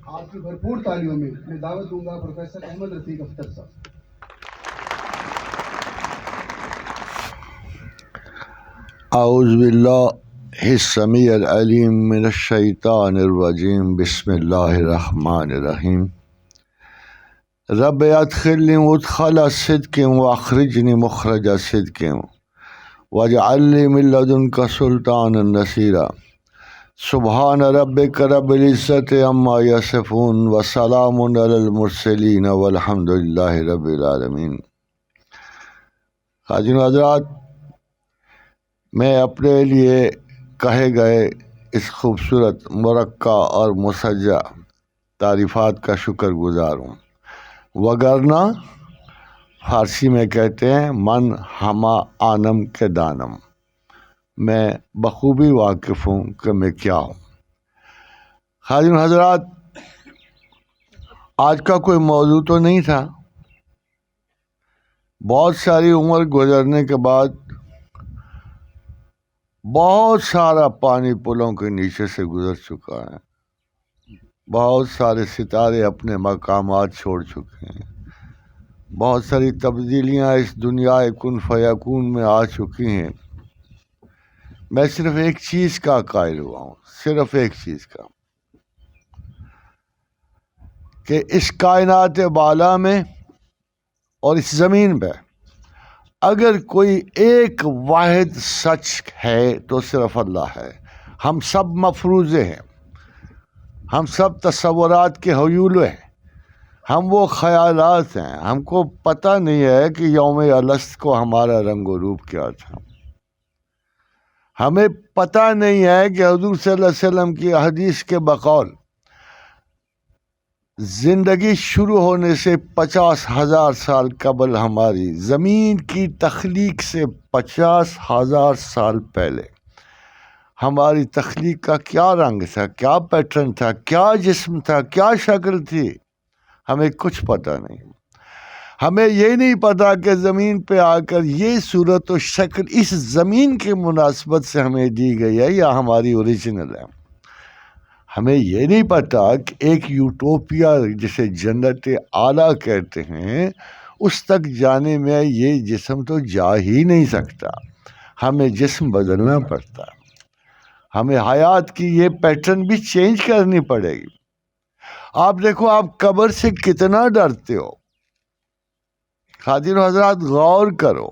آپ کی بھرپور تالیوں میں میں دعوت دوں گا پروفیسر احمد رفیق اختر صاحب. اعوذ باللہ السمیع العلیم من الشیطان الرجیم. بسم اللہ الرحمن الرحیم. رب ادخلنی مدخل صدق واخرجنی مخرج صدق واجعل لی من لدنک سلطانا نصیرا. سبحان ربک رب العزت عما یصفون وسلام علی المرسلین والحمد للہ رب العالمین. حاضرین حضرات، میں اپنے لیے کہے گئے اس خوبصورت مرقع اور مسجع تعریفات کا شکر گزار ہوں، وگرنہ فارسی میں کہتے ہیں من ہما آنم کے دانم. میں بخوبی واقف ہوں کہ میں کیا ہوں. حاضرین حضرات، آج کا کوئی موضوع تو نہیں تھا. بہت ساری عمر گزرنے کے بعد بہت سارا پانی پلوں کے نیچے سے گزر چکا ہے. بہت سارے ستارے اپنے مقامات چھوڑ چکے ہیں. بہت ساری تبدیلیاں اس دنیا کن فیکون میں آ چکی ہیں. میں صرف ایک چیز کا قائل ہوا ہوں، صرف ایک چیز کا، کہ اس کائنات بالا میں اور اس زمین پہ اگر کوئی ایک واحد سچ ہے تو صرف اللہ ہے. ہم سب مفروضے ہیں، ہم سب تصورات کے حیولے ہیں، ہم وہ خیالات ہیں. ہم کو پتہ نہیں ہے کہ یوم الست کو ہمارا رنگ و روپ کیا تھا. ہمیں پتہ نہیں ہے کہ حضور صلی اللہ علیہ وسلم کی حدیث کے بقول زندگی شروع ہونے سے 50,000 سال قبل ہماری زمین کی تخلیق سے 50,000 سال پہلے ہماری تخلیق کا کیا رنگ تھا، کیا پیٹرن تھا، کیا جسم تھا، کیا شکل تھی، ہمیں کچھ پتہ نہیں. ہمیں یہ نہیں پتا کہ زمین پہ آ کر یہ صورت و شکل اس زمین کی مناسبت سے ہمیں دی گئی ہے یا ہماری اوریجنل ہے. ہمیں یہ نہیں پتا کہ ایک یوٹوپیا جسے جنت اعلیٰ کہتے ہیں اس تک جانے میں یہ جسم تو جا ہی نہیں سکتا. ہمیں جسم بدلنا پڑتا، ہمیں حیات کی یہ پیٹرن بھی چینج کرنی پڑے گی. آپ دیکھو، آپ قبر سے کتنا ڈرتے ہو. حاضرین حضرات غور کرو،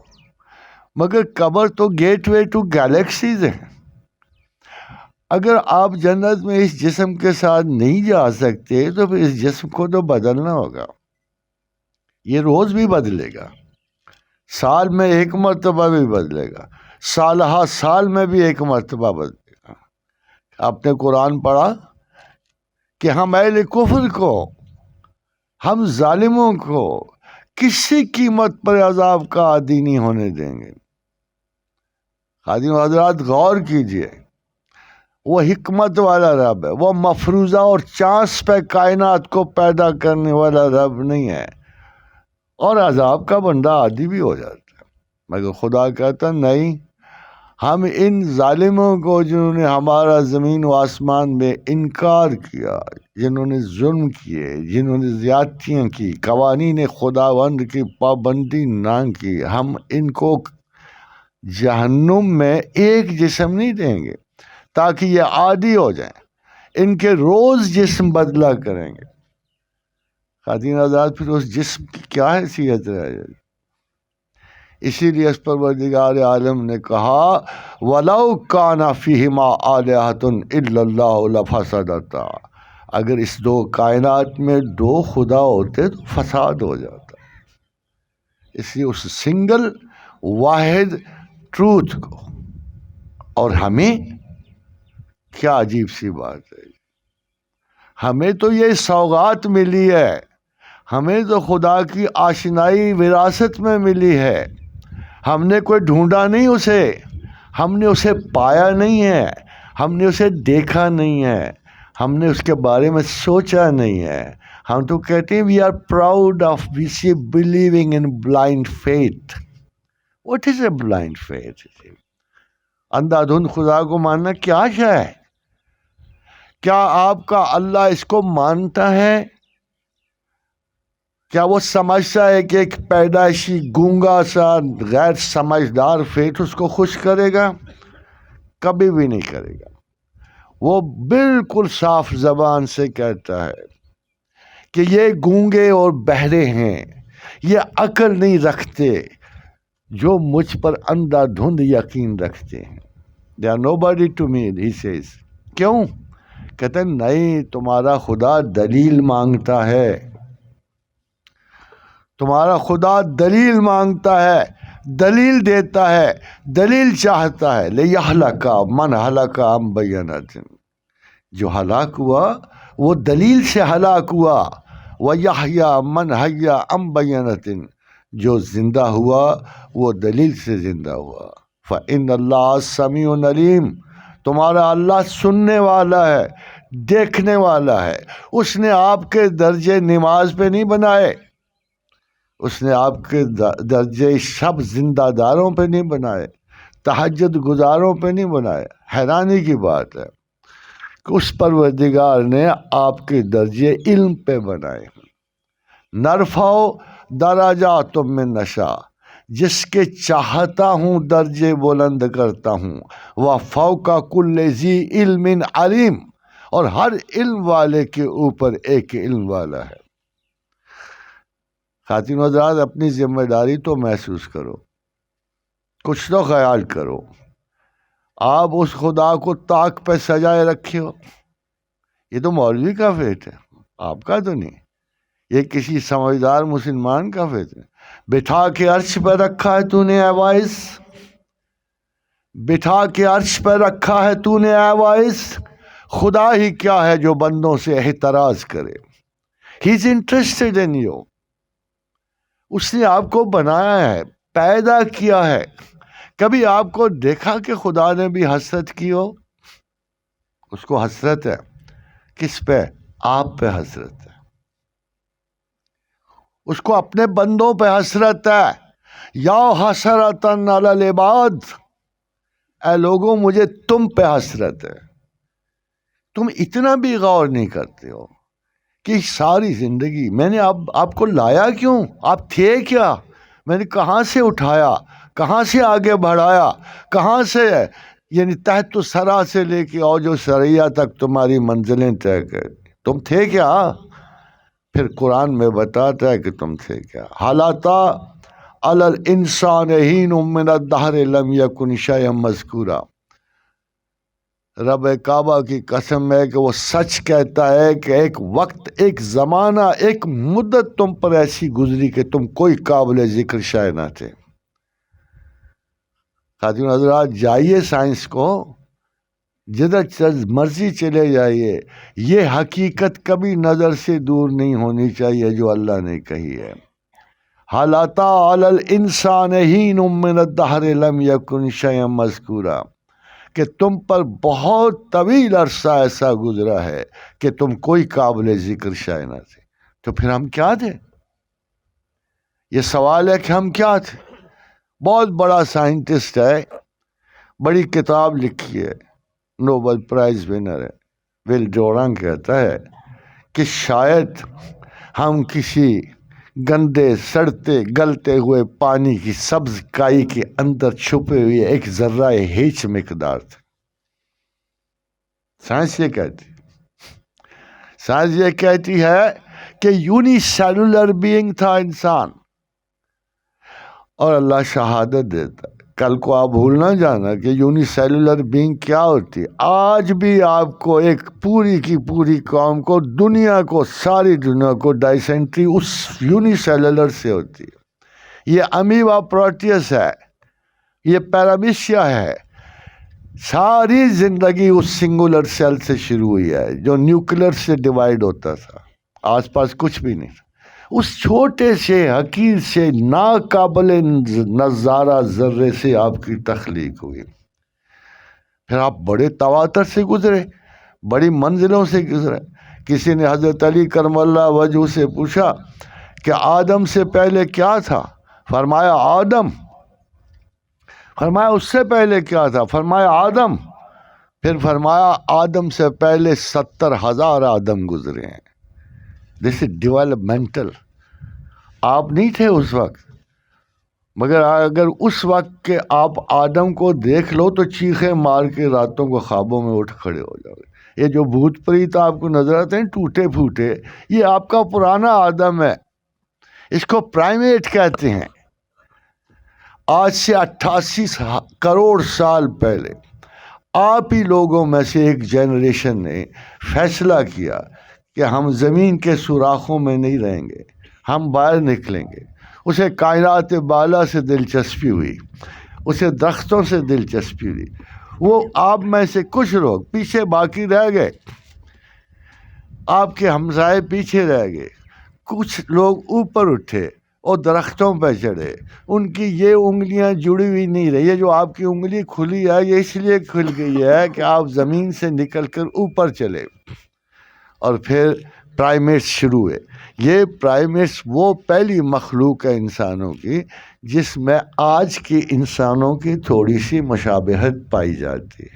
مگر قبر تو گیٹ وے ٹو گیلیکسیز ہے. اگر آپ جنت میں اس جسم کے ساتھ نہیں جا سکتے تو پھر اس جسم کو تو بدلنا ہوگا. یہ روز بھی بدلے گا، سال میں ایک مرتبہ بھی بدلے گا، سالہ سال میں بھی ایک مرتبہ بدلے گا. آپ نے قرآن پڑھا کہ ہم اہل کفر کو، ہم ظالموں کو کسی قیمت پر عذاب کا عادی نہیں ہونے دیں گے. حاضرین حضرات غور کیجئے، وہ حکمت والا رب ہے، وہ مفروضہ اور چانس پہ کائنات کو پیدا کرنے والا رب نہیں ہے، اور عذاب کا بندہ عادی بھی ہو جاتا ہے. مگر خدا کہتا نہیں، ہم ان ظالموں کو جنہوں نے ہمارا زمین و آسمان میں انکار کیا، جنہوں نے ظلم کیے، جنہوں نے زیادتیاں کی، قوانین خداوند کی پابندی نہ کی، ہم ان کو جہنم میں ایک جسم نہیں دیں گے تاکہ یہ عادی ہو جائیں. ان کے روز جسم بدلا کریں گے. خواتین آزاد، پھر اس جسم کی کیا حیثیت رہ جائے گی؟ اسی لیے اس پروردگار عالم نے کہا وَلَوْ كَانَ فِيهِمَا آلِهَةٌ إِلَّا اللَّهُ لَفَسَدَتَا. اگر اس دو کائنات میں دو خدا ہوتے تو فساد ہو جاتا. اس لیے اس سنگل واحد ٹروتھ کو، اور ہمیں کیا عجیب سی بات ہے، ہمیں تو یہ سوغات ملی ہے، ہمیں تو خدا کی آشنائی وراثت میں ملی ہے. ہم نے کوئی ڈھونڈا نہیں اسے، ہم نے اسے پایا نہیں ہے، ہم نے اسے دیکھا نہیں ہے، ہم نے اس کے بارے میں سوچا نہیں ہے. ہم تو کہتے ہیں we are proud of believing in blind faith. What is a blind faith? اندھا دھند خدا کو ماننا کیا ہے؟ کیا آپ کا اللہ اس کو مانتا ہے؟ کیا وہ سمجھتا ہے کہ ایک پیدائشی گونگا سا غیر سمجھدار فیٹ اس کو خوش کرے گا؟ کبھی بھی نہیں کرے گا۔ وہ بالکل صاف زبان سے کہتا ہے کہ یہ گونگے اور بہرے ہیں، یہ عقل نہیں رکھتے جو مجھ پر اندھا دھند یقین رکھتے ہیں۔ They are nobody to me, he says۔ کیوں؟ کہتے ہیں نہیں، تمہارا خدا دلیل مانگتا ہے، تمہارا خدا دلیل مانگتا ہے، دلیل دیتا ہے، دلیل چاہتا ہے۔ لِيَهْلَكَ مَنْ هَلَكَ عَنْ بَيِّنَةٍ، جو ہلاک ہوا وہ دلیل سے ہلاک ہوا، وَيَحْيَى مَنْ حَيَّ عَنْ بَيِّنَةٍ، جو زندہ ہوا وہ دلیل سے زندہ ہوا۔ فَإِنَّ اللَّهَ سَمِيعٌ عَلِيمٌ، تمہارا اللہ سننے والا ہے، دیکھنے والا ہے۔ اس نے آپ کے درجے نماز پہ نہیں بنائے، اس نے آپ کے درجے شب زندہ داروں پہ نہیں بنائے، تہجد گزاروں پہ نہیں بنائے۔ حیرانی کی بات ہے کہ اس پروردگار نے آپ کے درجے علم پہ بنائے۔ نرفع درجات من نشاء، جس کے چاہتا ہوں درجے بلند کرتا ہوں۔ وفوق کل ذی علم علیم، اور ہر علم والے کے اوپر ایک علم والا ہے۔ خواتین و حضرات، اپنی ذمہ داری تو محسوس کرو، کچھ تو خیال کرو۔ آپ اس خدا کو طاق پہ سجائے رکھے ہو، یہ تو مولوی کا فیٹ ہے، آپ کا تو نہیں، یہ کسی سمجھدار مسلمان کا فیٹ ہے۔ بٹھا کے عرش پہ رکھا ہے تو نے اے وائس، بٹھا کے عرش پہ رکھا ہے تو نے اے وائس، خدا ہی کیا ہے جو بندوں سے احتراز کرے۔ ہی از انٹرسٹڈ ان یو، اس نے آپ کو بنایا ہے، پیدا کیا ہے۔ کبھی آپ کو دیکھا کہ خدا نے بھی حسرت کی ہو؟ اس کو حسرت ہے، کس پہ؟ آپ پہ حسرت ہے، اس کو اپنے بندوں پہ حسرت ہے۔ یا حسرتن علی العباد، اے لوگوں مجھے تم پہ حسرت ہے۔ تم اتنا بھی غور نہیں کرتے ہو کہ ساری زندگی میں نے آپ کو لایا کیوں؟ آپ تھے کیا؟ میں نے کہاں سے اٹھایا، کہاں سے آگے بڑھایا، کہاں سے یعنی تحت سرا سے لے کے اور جو سریا تک تمہاری منزلیں طے کر، تم تھے کیا؟ پھر قرآن میں بتاتا ہے کہ تم تھے کیا۔ حالاتا علی الانسان حین من الدہر لم یکن شیئا مذکورا، رب کعبہ کی قسم ہے کہ وہ سچ کہتا ہے کہ ایک وقت، ایک زمانہ، ایک مدت تم پر ایسی گزری کہ تم کوئی قابل ذکر شے نہ تھے۔ خاتون حضرات، جائیے سائنس کو، جدھر مرضی چلے جائیے، یہ حقیقت کبھی نظر سے دور نہیں ہونی چاہیے جو اللہ نے کہی ہے۔ حالاتا علی الانسان حین من الدہر لم یکن شیئا مذکورا، کہ تم پر بہت طویل عرصہ ایسا گزرا ہے کہ تم کوئی قابل ذکر شے نہ تھے۔ تو پھر ہم کیا تھے؟ یہ سوال ہے کہ ہم کیا تھے؟ بہت بڑا سائنٹسٹ ہے، بڑی کتاب لکھی ہے، نوبل پرائز ونر ہے، ول ڈورانگ کہتا ہے کہ شاید ہم کسی گندے سڑتے گلتے ہوئے پانی کی سبز کائی کے اندر چھپے ہوئے ایک ذرہ ہیچ مقدار تھے۔ سائنس یہ کہتی، سائنس یہ کہتی ہے کہ یونی سیلولر بینگ تھا انسان، اور اللہ شہادت دیتا ہے۔ کل کو آپ بھول نہ جانا کہ یونی سیلولر بینگ کیا ہوتی ہے۔ آج بھی آپ کو ایک پوری کی پوری قوم کو، دنیا کو، ساری دنیا کو ڈائسینٹری اس یونی سیلولر سے ہوتی ہے۔ یہ امیبا پروٹیس ہے، یہ پیرامشیا ہے، ساری زندگی اس سنگولر سیل سے شروع ہوئی ہے جو نیوکلر سے ڈیوائیڈ ہوتا تھا، آس پاس کچھ بھی نہیں تھا۔ اس چھوٹے سے حقیر سے ناقابل نظارہ ذرے سے آپ کی تخلیق ہوئی۔ پھر آپ بڑے تواتر سے گزرے، بڑی منزلوں سے گزرے۔ کسی نے حضرت علی کرم اللہ وجہہ سے پوچھا کہ آدم سے پہلے کیا تھا؟ فرمایا آدم۔ فرمایا اس سے پہلے کیا تھا؟ فرمایا آدم۔ پھر فرمایا آدم سے پہلے 70,000 آدم گزرے ہیں. دس از ڈیولپمنٹل. آپ نہیں تھے اس وقت، مگر اگر اس وقت کے آپ آدم کو دیکھ لو تو چیخیں مار کے راتوں کو خوابوں میں اٹھ کھڑے ہو جاؤ گے. یہ جو بھوت پریت آپ کو نظر آتے ہیں ٹوٹے پھوٹے، یہ آپ کا پرانا آدم ہے. اس کو پرائمیٹ کہتے ہیں. آج سے 88 کروڑ سال پہلے آپ ہی لوگوں میں سے ایک جنریشن نے فیصلہ کیا کہ ہم زمین کے سوراخوں میں نہیں رہیں گے، ہم باہر نکلیں گے. اسے کائنات بالا سے دلچسپی ہوئی، اسے درختوں سے دلچسپی ہوئی. وہ آپ میں سے کچھ لوگ پیچھے باقی رہ گئے، آپ کے ہمسائے پیچھے رہ گئے. کچھ لوگ اوپر اٹھے اور درختوں پہ چڑھے. ان کی یہ انگلیاں جڑی ہوئی نہیں رہی. یہ جو آپ کی انگلی کھلی ہے یہ اس لیے کھل گئی ہے کہ آپ زمین سے نکل کر اوپر چلے. اور پھر پرائمیٹس شروع ہوئے. یہ پرائمیٹس وہ پہلی مخلوق ہے انسانوں کی جس میں آج کی انسانوں کی تھوڑی سی مشابہت پائی جاتی ہے.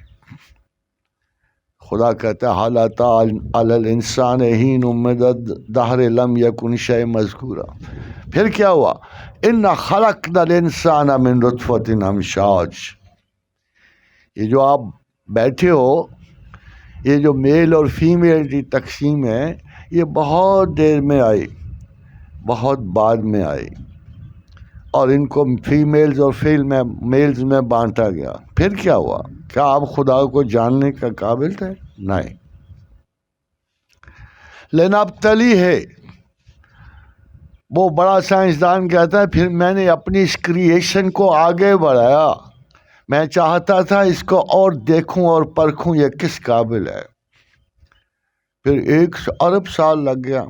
خدا کہتا ہے حال اتی علی الانسان حین من الدہر لم یکن شیئا مذکورا. پھر کیا ہوا؟ انا خلقنا الانسان من نطفۃ امشاج. یہ جو آپ بیٹھے ہو، یہ جو میل اور فیمیل کی تقسیم ہے یہ بہت دیر میں آئی، بہت بعد میں آئی، اور ان کو فیمیلز اور میلز میں بانٹا گیا. پھر کیا ہوا؟ کیا آپ خدا کو جاننے کا قابل تھے؟ نہیں. لنبتلی ہے، وہ بڑا سائنسدان کہتا ہے پھر میں نے اپنی اس کریشن کو آگے بڑھایا. میں چاہتا تھا اس کو اور دیکھوں اور پرکھوں یہ کس قابل ہے. پھر 1 ارب سال لگ گیا.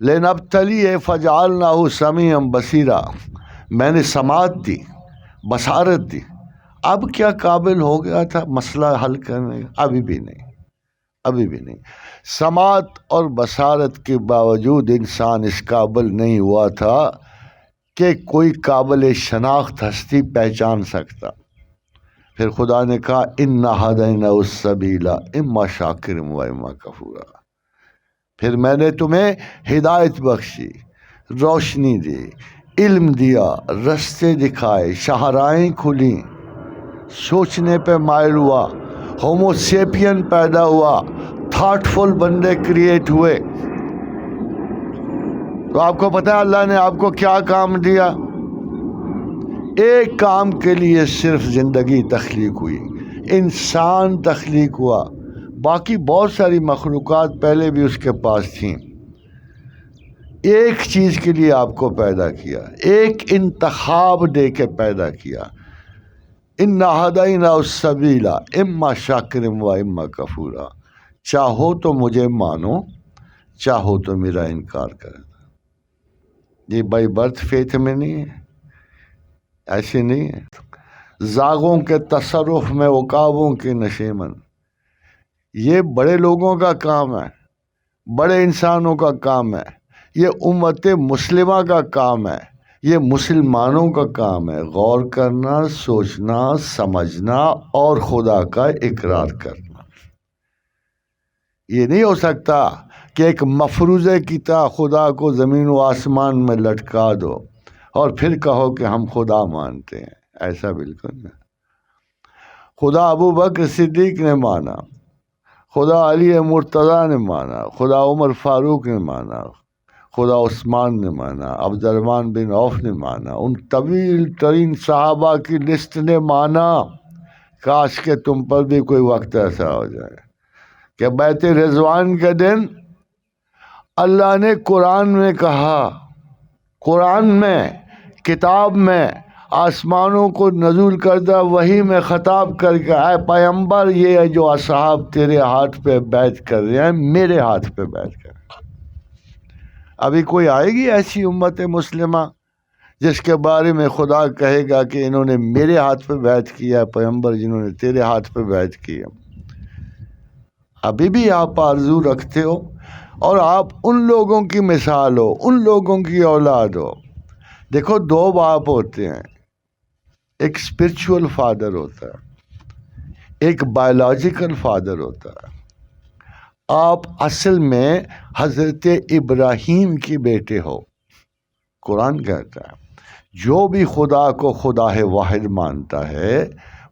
لنبتلی فجعلناہ سمیعا بصیرا. میں نے سماعت دی، بصارت دی. اب کیا قابل ہو گیا تھا مسئلہ حل کرنے کا؟ ابھی بھی نہیں، ابھی بھی نہیں. سماعت اور بصارت کے باوجود انسان اس قابل نہیں ہوا تھا کہ کوئی قابل شناخت ہستی پہچان سکتا. پھر خدا نے کہا انا ہدیناہ السبیل اما شاکرا و اما کفورا. پھر میں نے تمہیں ہدایت بخشی، روشنی دی، علم دیا، رستے دکھائے، شاہراہیں کھلیں، سوچنے پہ مائل ہوا، ہومو سیپین پیدا ہوا، تھاٹ فل بندے کریٹ ہوئے. تو آپ کو پتہ ہے اللہ نے آپ کو کیا کام دیا؟ ایک کام کے لیے صرف زندگی تخلیق ہوئی، انسان تخلیق ہوا. باقی بہت ساری مخلوقات پہلے بھی اس کے پاس تھیں. ایک چیز کے لیے آپ کو پیدا کیا، ایک انتخاب دے کے پیدا کیا. انا ہدیناہ السبیل اما شاکرا و اما کفورا. چاہو تو مجھے مانو، چاہو تو میرا انکار کرو. یہ بائی برتھ فیتھ میں نہیں ہے، ایسے نہیں ہے. زاغوں کے تصرف میں عقابوں کے نشیمن. یہ بڑے لوگوں کا کام ہے، بڑے انسانوں کا کام ہے، یہ امت مسلمہ کا کام ہے، یہ مسلمانوں کا کام ہے. غور کرنا، سوچنا، سمجھنا اور خدا کا اقرار کرنا. یہ نہیں ہو سکتا کہ ایک مفروضے کی طرح خدا کو زمین و آسمان میں لٹکا دو اور پھر کہو کہ ہم خدا مانتے ہیں. ایسا بالکل نہیں. خدا ابو بکر صدیق نے مانا، خدا علی مرتضیٰ نے مانا، خدا عمر فاروق نے مانا، خدا عثمان نے مانا، عبد الرحمن بن عوف نے مانا، ان طویل ترین صحابہ کی لسٹ نے مانا. کاش کہ تم پر بھی کوئی وقت ایسا ہو جائے کہ بیت رضوان کے دن اللہ نے قرآن میں کہا، قرآن میں، کتاب میں، آسمانوں کو نزول کردہ وحی میں خطاب کر کے اے پیغمبر یہ ہے جو اصحاب تیرے ہاتھ پہ بیعت کر رہے ہیں میرے ہاتھ پہ بیعت کر رہے ہیں. ابھی کوئی آئے گی ایسی امت مسلمہ جس کے بارے میں خدا کہے گا کہ انہوں نے میرے ہاتھ پہ بیعت کیا ہے پیغمبر جنہوں نے تیرے ہاتھ پہ بیعت کی ہے؟ ابھی بھی آپ آرزو رکھتے ہو اور آپ ان لوگوں کی مثال ہو، ان لوگوں کی اولاد ہو. دیکھو 2 باپ ہوتے ہیں، ایک اسپرچول فادر ہوتا ہے، ایک بایولوجیکل فادر ہوتا ہے. آپ اصل میں حضرت ابراہیم کے بیٹے ہو. قرآن کہتا ہے جو بھی خدا کو خدا واحد مانتا ہے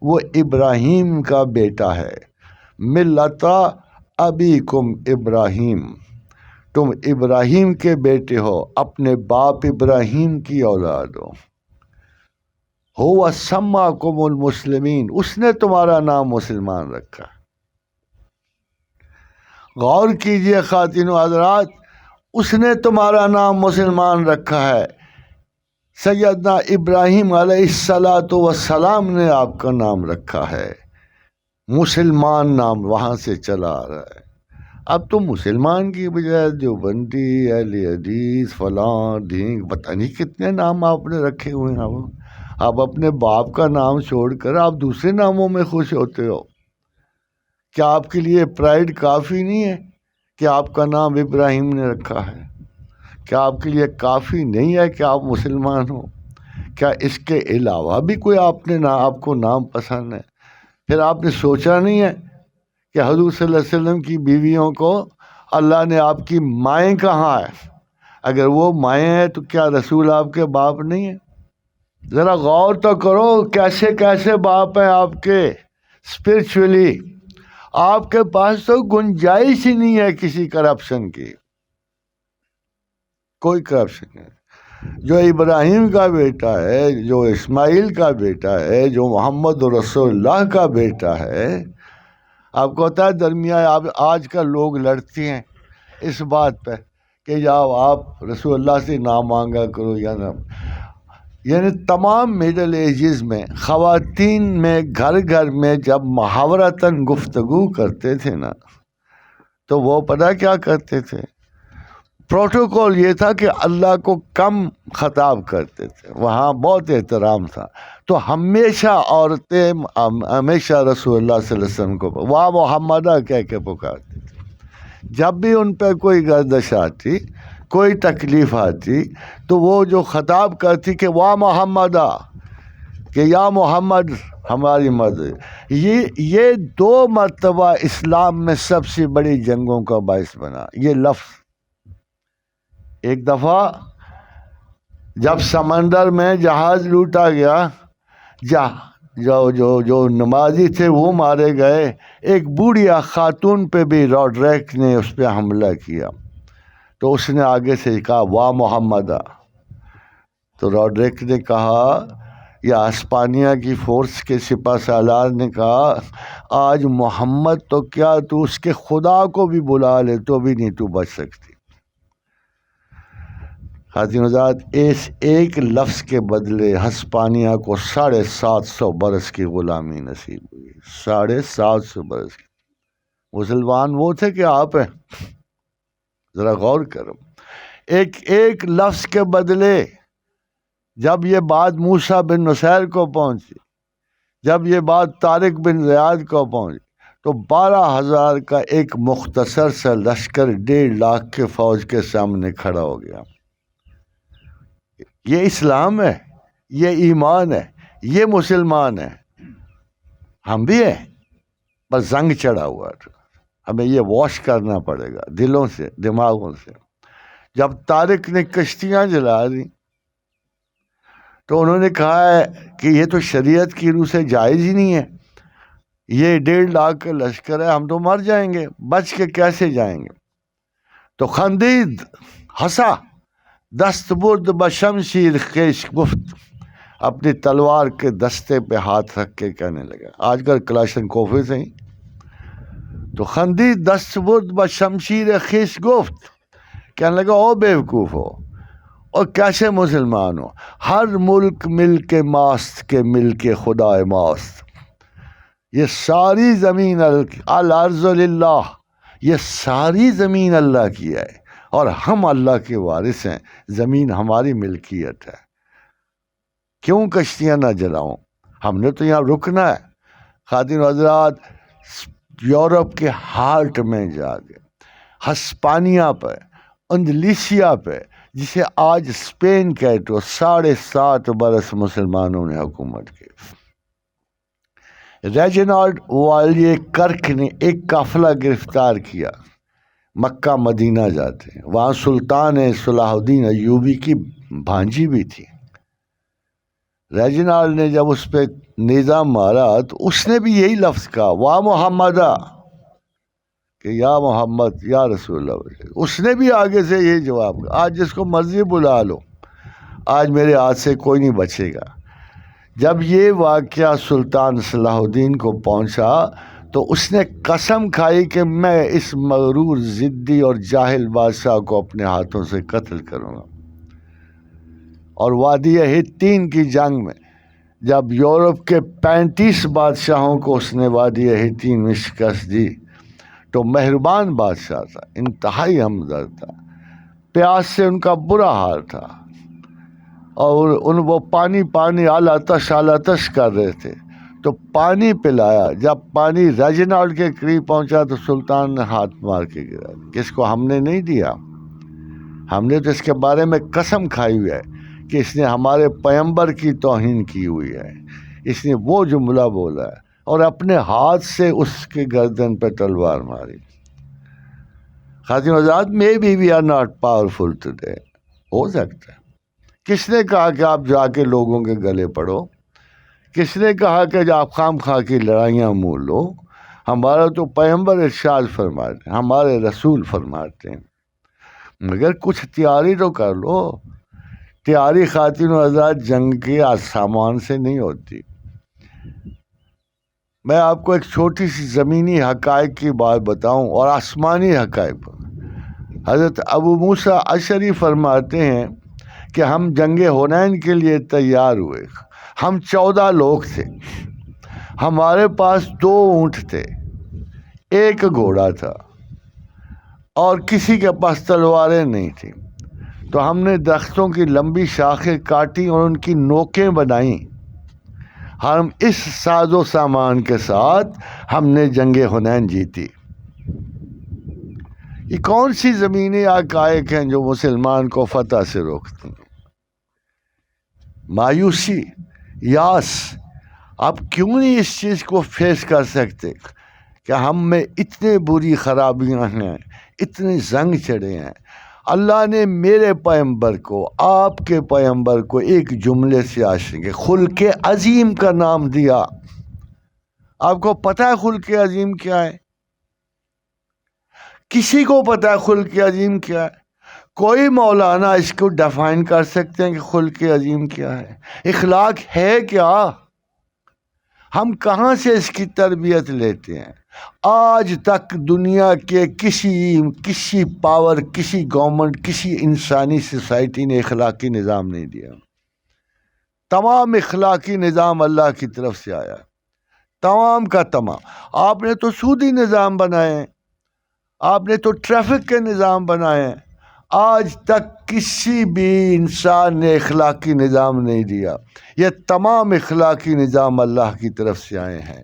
وہ ابراہیم کا بیٹا ہے. ملتا ابیکم ابراہیم، تم ابراہیم کے بیٹے ہو، اپنے باپ ابراہیم کی اولاد ہو. ہوا سماکم المسلمین، اس نے تمہارا نام مسلمان رکھا. غور کیجئے خواتین و حضرات، اس نے تمہارا نام مسلمان رکھا ہے. سیدنا ابراہیم علیہ السلام نے آپ کا نام رکھا ہے. مسلمان نام وہاں سے چلا آ رہا ہے. اب تو مسلمان کی بجائے دیوبندی، اہل حدیث، فلاں ڈھینگ، پتہ نہیں کتنے نام آپ نے رکھے ہوئے ہیں. آپ اپنے باپ کا نام چھوڑ کر آپ دوسرے ناموں میں خوش ہوتے ہو. کیا آپ کے لیے پرائڈ کافی نہیں ہے کہ آپ کا نام ابراہیم نے رکھا ہے؟ کیا آپ کے لیے کافی نہیں ہے کہ آپ مسلمان ہو؟ کیا اس کے علاوہ بھی کوئی آپ کو نام پسند ہے؟ پھر آپ نے سوچا نہیں ہے کہ حضور صلی اللہ علیہ وسلم کی بیویوں کو اللہ نے آپ کی مائیں کہاں ہے؟ اگر وہ مائیں ہیں تو کیا رسول آپ کے باپ نہیں ہیں؟ ذرا غور تو کرو کیسے کیسے باپ ہیں آپ کے اسپرچولی. آپ کے پاس تو گنجائش ہی نہیں ہے کسی کرپشن کی، کوئی کرپشن نہیں. جو ابراہیم کا بیٹا ہے، جو اسماعیل کا بیٹا ہے، جو محمد رسول اللہ کا بیٹا ہے. آپ کو پتا ہے درمیان آج کل لوگ لڑتے ہیں اس بات پہ کہ جاؤ آپ رسول اللہ سے نام مانگا کرو یا نہ. یعنی تمام مڈل ایجز میں خواتین میں گھر گھر میں جب محاورتاً گفتگو کرتے تھے نا تو وہ پتہ کیا کرتے تھے؟ پروٹوکول یہ تھا کہ اللہ کو کم خطاب کرتے تھے، وہاں بہت احترام تھا. تو ہمیشہ عورتیں ہمیشہ رسول اللہ صلی اللہ علیہ وسلم کو واہ محمدہ کہہ کے پکارتی تھی. جب بھی ان پہ کوئی گردش آتی، کوئی تکلیف آتی تو وہ جو خطاب کرتی کہ واہ محمدہ، کہ یا محمد ہماری مدد. یہ 2 مرتبہ اسلام میں سب سے بڑی جنگوں کا باعث بنا یہ لفظ. ایک دفعہ جب سمندر میں جہاز لوٹا گیا، جو نمازی تھے وہ مارے گئے، ایک بوڑھیا خاتون پہ بھی راڈریک نے اس پہ حملہ کیا. تو اس نے آگے سے کہا واہ محمدہ. تو راڈریک نے کہا، یا اسپانیہ کی فورس کے سپہ سالار نے کہا، آج محمد تو کیا تو اس کے خدا کو بھی بلا لے تو بھی نہیں تو بچ سکتی. خواتین حضرات، اس ایک لفظ کے بدلے ہسپانیہ کو 750 برس کی غلامی نصیب ہوئی. 750 برس کی. مسلمان وہ تھے کہ آپ ہیں؟ ذرا غور کرو. ایک لفظ کے بدلے جب یہ بات موسیٰ بن نصیر کو پہنچی، جب یہ بات طارق بن زیاد کو پہنچی تو 12,000 کا ایک مختصر سا لشکر 1.5 لاکھ کے فوج کے سامنے کھڑا ہو گیا. یہ اسلام ہے، یہ ایمان ہے، یہ مسلمان ہے. ہم بھی ہیں پر زنگ چڑھا ہوا تھا. ہمیں یہ واش کرنا پڑے گا دلوں سے، دماغوں سے. جب طارق نے کشتیاں جلا دی تو انہوں نے کہا ہے کہ یہ تو شریعت کی روح سے جائز ہی نہیں ہے. یہ 1.5 لاکھ کا لشکر ہے، ہم تو مر جائیں گے، بچ کے کیسے جائیں گے؟ تو خندید ہنسا، دست برد بشمشیر خیش گفت، اپنی تلوار کے دستے پہ ہاتھ رکھ کے کہنے لگا. آج کل کلاشن کوفے سے ہی. تو خندید دست برد بشمشیر خیش گفت، کہنے لگا او بیوقوف ہو اور کیسے مسلمان ہو؟ ہر ملک مل کے ماست کے مل کے خدا ماست. یہ ساری زمین الارض للہ، یہ ساری زمین اللہ کی ہے اور ہم اللہ کے وارث ہیں. زمین ہماری ملکیت ہے. کیوں کشتیاں نہ جلاؤں؟ ہم نے تو یہاں رکنا ہے. خواتین و حضرات، یورپ کے ہارٹ میں جا کے ہسپانیہ پہ، اندلیسیا پہ، جسے آج اسپین کہتے ہو، 7.5 برس مسلمانوں نے حکومت کی. ریجنالڈ والیے کرک نے ایک قافلہ گرفتار کیا، مکہ مدینہ جاتے ہیں، وہاں سلطان صلاح الدین ایوبی کی بھانجی بھی تھی۔ ریجنالڈ نے جب اس پہ نیزہ مارا تو اس نے بھی یہی لفظ کہا، وا محمدہ، کہ یا محمد یا رسول اللہ۔ اس نے بھی آگے سے یہی جواب کہا، آج جس کو مرضی بلا لو، آج میرے ہاتھ سے کوئی نہیں بچے گا۔ جب یہ واقعہ سلطان صلاح الدین کو پہنچا تو اس نے قسم کھائی کہ میں اس مغرور، ضدی اور جاہل بادشاہ کو اپنے ہاتھوں سے قتل کروں گا۔ اور وادی حطین کی جنگ میں جب یورپ کے 35 بادشاہوں کو اس نے وادی حطین میں شکست دی تو مہربان بادشاہ تھا، انتہائی ہمدرد تھا، پیاس سے ان کا برا حال تھا، اور وہ پانی آلاتش کر رہے تھے تو پانی پلایا۔ جب پانی ریجنالڈ کے قریب پہنچا تو سلطان نے ہاتھ مار کے گرا، کس کو ہم نے نہیں دیا، ہم نے تو اس کے بارے میں قسم کھائی ہوئی ہے کہ اس نے ہمارے پیغمبر کی توہین کی ہوئی ہے، اس نے وہ جملہ بولا ہے اور اپنے ہاتھ سے اس کے گردن پہ تلوار ماری۔ خواتین حضرات، maybe we are not powerful today, ہو سکتا ہے۔ کس نے کہا کہ آپ جا کے لوگوں کے گلے پڑو؟ کس نے کہا کہ آپ خام خواہ کی لڑائیاں مول لو؟ ہمارا تو پیغمبر ارشاد فرماتے ہیں، ہمارے رسول فرماتے ہیں، مگر کچھ تیاری تو کر لو۔ تیاری خواتین و حضرات جنگ کے سامان سے نہیں ہوتی۔ میں آپ کو ایک چھوٹی سی زمینی حقائق کی بات بتاؤں اور آسمانی حقائق۔ حضرت ابو موسیٰ اشعری فرماتے ہیں کہ ہم جنگ حنین کے لیے تیار ہوئے، ہم 14 لوگ تھے، ہمارے پاس 2 اونٹ تھے، 1 گھوڑا تھا، اور کسی کے پاس تلواریں نہیں تھیں، تو ہم نے درختوں کی لمبی شاخیں کاٹی اور ان کی نوکیں بنائیں۔ ہم اس ساز و سامان کے ساتھ ہم نے جنگ حنین جیتی۔ یہ کون سی زمینی حقائق ہیں جو مسلمان کو فتح سے روکتی ہیں؟ مایوسی، یاس۔ آپ کیوں نہیں اس چیز کو فیس کر سکتے کہ ہم میں اتنے بری خرابیاں ہیں، اتنے زنگ چڑھے ہیں؟ اللہ نے میرے پیغمبر کو، آپ کے پیغمبر کو ایک جملے سے عاشق خلق عظیم کا نام دیا۔ آپ کو پتہ ہے خلق عظیم کیا ہے؟ کسی کو پتہ ہے خلق عظیم کیا ہے؟ کوئی مولانا اس کو ڈیفائن کر سکتے ہیں کہ خلق عظیم کیا ہے؟ اخلاق ہے کیا؟ ہم کہاں سے اس کی تربیت لیتے ہیں؟ آج تک دنیا کے کسی پاور، کسی گورنمنٹ، کسی انسانی سوسائٹی نے اخلاقی نظام نہیں دیا۔ تمام اخلاقی نظام اللہ کی طرف سے آیا، تمام کا تمام۔ آپ نے تو سودی نظام بنائے ہیں، آپ نے تو ٹریفک کے نظام بنائے ہیں، آج تک کسی بھی انسان نے اخلاقی نظام نہیں دیا۔ یہ تمام اخلاقی نظام اللہ کی طرف سے آئے ہیں،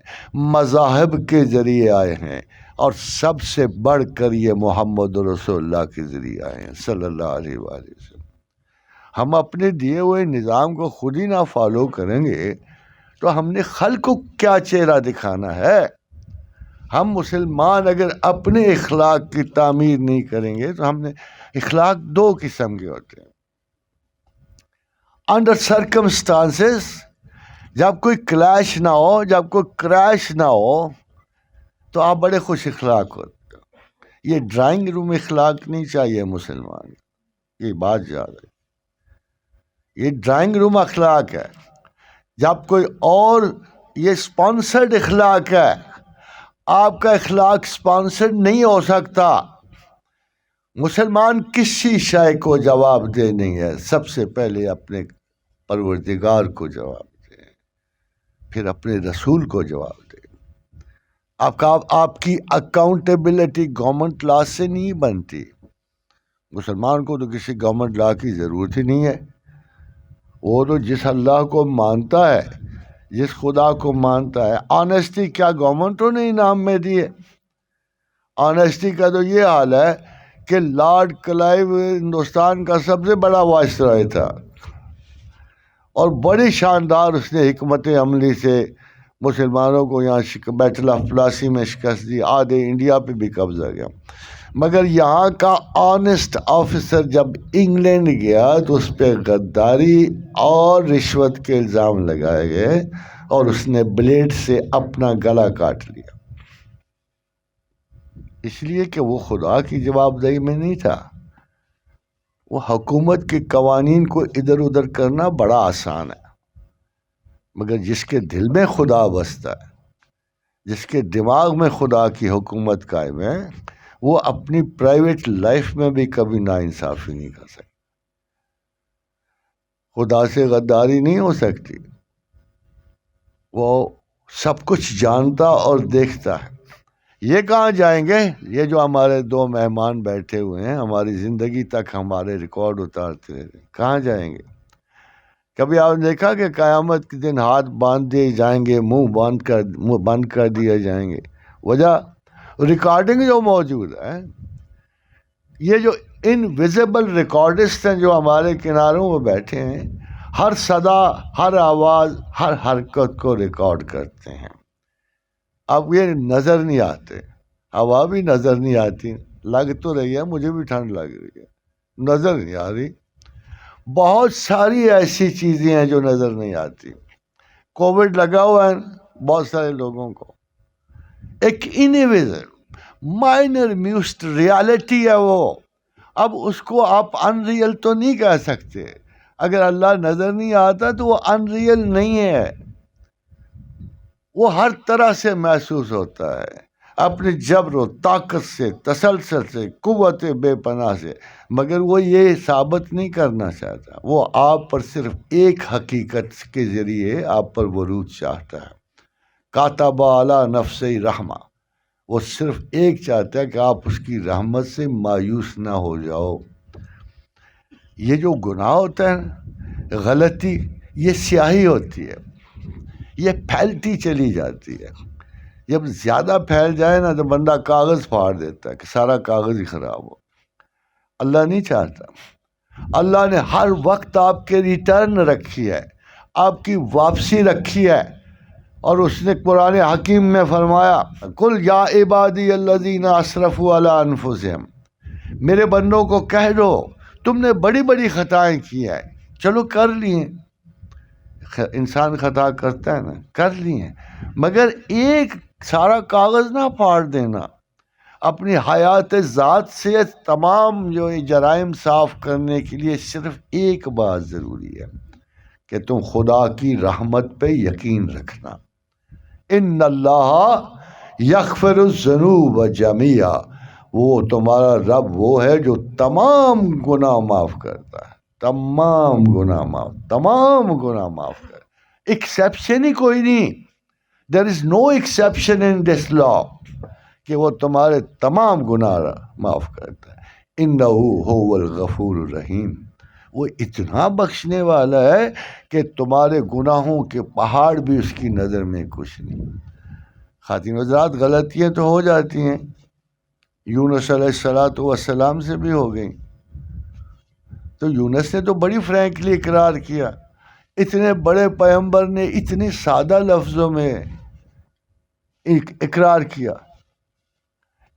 مذاہب کے ذریعے آئے ہیں، اور سب سے بڑھ کر یہ محمد رسول اللہ کے ذریعے آئے ہیں صلی اللہ علیہ وآلہ وسلم۔ ہم اپنے دیے ہوئے نظام کو خود ہی نہ فالو کریں گے تو ہم نے خلق کو کیا چہرہ دکھانا ہے؟ ہم مسلمان اگر اپنے اخلاق کی تعمیر نہیں کریں گے تو ہم نے اخلاق 2 قسم کے ہوتے ہیں۔ انڈر سرکمسٹانسز، جب کوئی کلیش نہ ہو، جب کوئی کریش نہ ہو تو آپ بڑے خوش اخلاق ہوتے ہیں۔ یہ ڈرائنگ روم اخلاق نہیں چاہیے مسلمان، یہ بات یاد ہے، یہ ڈرائنگ روم اخلاق ہے۔ جب کوئی اور، یہ سپانسرڈ اخلاق ہے، آپ کا اخلاق سپانسرڈ نہیں ہو سکتا۔ مسلمان کسی شے کو جواب دہ نہیں ہے، سب سے پہلے اپنے پروردگار کو جواب دے، پھر اپنے رسول کو جواب دے۔ آپ کی اکاؤنٹیبلٹی گورنمنٹ لا سے نہیں بنتی۔ مسلمان کو تو کسی گورنمنٹ لا کی ضرورت ہی نہیں ہے، وہ تو جس اللہ کو مانتا ہے، جس خدا کو مانتا ہے۔ آنیسٹی کیا گورنمنٹوں نے انعام میں دیے؟ آنیسٹی کا تو یہ حال ہے کہ لارڈ کلائیو ہندوستان کا سب سے بڑا وائسرائے تھا، اور بڑی شاندار اس نے حکمت عملی سے مسلمانوں کو یہاں بیٹل آف پلاسی میں شکست دی، آدھے انڈیا پہ بھی قبضہ گیا، مگر یہاں کا آنےسٹ آفیسر جب انگلینڈ گیا تو اس پہ غداری اور رشوت کے الزام لگائے گئے اور اس نے بلیڈ سے اپنا گلا کاٹ لیا، اس لیے کہ وہ خدا کی جواب دہی میں نہیں تھا۔ وہ حکومت کے قوانین کو ادھر ادھر کرنا بڑا آسان ہے، مگر جس کے دل میں خدا بستا ہے، جس کے دماغ میں خدا کی حکومت قائم ہے، وہ اپنی پرائیویٹ لائف میں بھی کبھی ناانصافی نہیں کر سکتا۔ خدا سے غداری نہیں ہو سکتی، وہ سب کچھ جانتا اور دیکھتا ہے۔ یہ کہاں جائیں گے؟ یہ جو ہمارے دو مہمان بیٹھے ہوئے ہیں، ہماری زندگی تک ہمارے ریکارڈ اتارتے رہے، کہاں جائیں گے؟ کبھی آپ نے دیکھا کہ قیامت کے دن ہاتھ باندھ دیے جائیں گے، منہ بند کر دیے جائیں گے؟ وجہ ریکارڈنگ جو موجود ہے، یہ جو انویزیبل ریکارڈسٹ ہیں جو ہمارے کناروں میں بیٹھے ہیں، ہر صدا، ہر آواز، ہر حرکت کو ریکارڈ کرتے ہیں۔ اب یہ نظر نہیں آتے، ہوا بھی نظر نہیں آتی، لگ تو رہی ہے، مجھے بھی ٹھنڈ لگ رہی ہے، نظر نہیں آ رہی۔ بہت ساری ایسی چیزیں ہیں جو نظر نہیں آتی۔ کووڈ لگا ہوا ہے بہت سارے لوگوں کو، ایک انویزیبل مائنر میوسٹ ریالٹی ہے وہ۔ اب اس کو آپ ان ریئل تو نہیں کہہ سکتے، اگر اللہ نظر نہیں آتا تو وہ ان ریئل نہیں ہے، وہ ہر طرح سے محسوس ہوتا ہے، اپنے جبر و طاقت سے، تسلسل سے، قوت بے پناہ سے، مگر وہ یہ ثابت نہیں کرنا چاہتا، وہ آپ پر صرف ایک حقیقت کے ذریعے آپ پر ورود چاہتا ہے، کاتب علی نفسہ رحمہ، وہ صرف ایک چاہتا ہے کہ آپ اس کی رحمت سے مایوس نہ ہو جاؤ۔ یہ جو گناہ ہوتا ہے، غلطی، یہ سیاہی ہوتی ہے، یہ پھیلتی چلی جاتی ہے، جب زیادہ پھیل جائے نا تو بندہ کاغذ پھاڑ دیتا ہے کہ سارا کاغذ ہی خراب ہو۔ اللہ نہیں چاہتا، اللہ نے ہر وقت آپ کے ریٹرن رکھی ہے، آپ کی واپسی رکھی ہے، اور اس نے قرآن حکیم میں فرمایا، قل یا عبادی الذین اسرفوا علی انفسہم، میرے بندوں کو کہہ دو تم نے بڑی بڑی خطائیں کی ہیں، چلو کر لی ہیں، انسان خطا کرتا ہے نا، کر لی ہیں، مگر ایک سارا کاغذ نہ پھاڑ دینا۔ اپنی حیات ذات سے تمام جو جرائم صاف کرنے کے لیے صرف ایک بات ضروری ہے کہ تم خدا کی رحمت پہ یقین رکھنا۔ ان اللہ یغفر الذنوب جمیعا، وہ تمہارا رب وہ ہے جو تمام گناہ معاف کرتا ہے، تمام گناہ معاف کر، ایکسیپشن ہی کوئی نہیں، دیر از نو ایکسیپشن ان دس لا، کہ وہ تمہارے تمام گناہ معاف کرتا ہے۔ انہ هو الغفور الرحیم، وہ اتنا بخشنے والا ہے کہ تمہارے گناہوں کے پہاڑ بھی اس کی نظر میں کچھ نہیں۔ خواتین حضرات، غلطیاں تو ہو جاتی ہیں، یونس علیہ السلام سے بھی ہو گئیں، تو یونس نے تو بڑی فرینکلی اقرار کیا، اتنے بڑے پیغمبر نے اتنے سادہ لفظوں میں اقرار کیا۔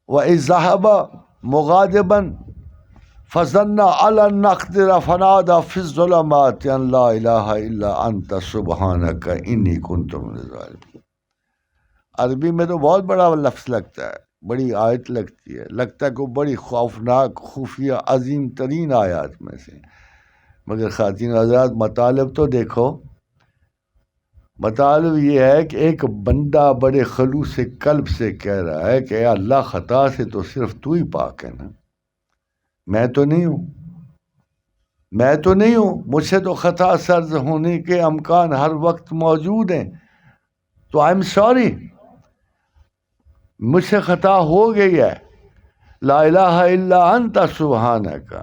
وَإِذْ ذَهَبَ مُغَاضِبًا فَظَنَّ أَن لَّن نَّقْدِرَ فَنَادَىٰ فِي الظُّلُمَاتِ أَن لَّا إِلَٰهَ إِلَّا أَنتَ سُبْحَانَكَ إِنِّي كُنتُ مِنَ الظَّالِمِينَ۔ عربی میں تو بہت بڑا لفظ لگتا ہے، بڑی آیت لگتی ہے، لگتا ہے کہ بڑی خوفناک، خفیہ، عظیم ترین آیات میں سے، مگر خواتین حضرات مطالب تو دیکھو۔ مطالب یہ ہے کہ ایک بندہ بڑے خلوص قلب سے کہہ رہا ہے کہ اے اللہ، خطا سے تو صرف تو ہی پاک ہے نا، میں تو نہیں ہوں، مجھ سے تو خطا سرز ہونے کے امکان ہر وقت موجود ہیں، تو آئی ایم سوری، مجھ سے خطا ہو گئی ہے، لا الہ الا انت سبحانک،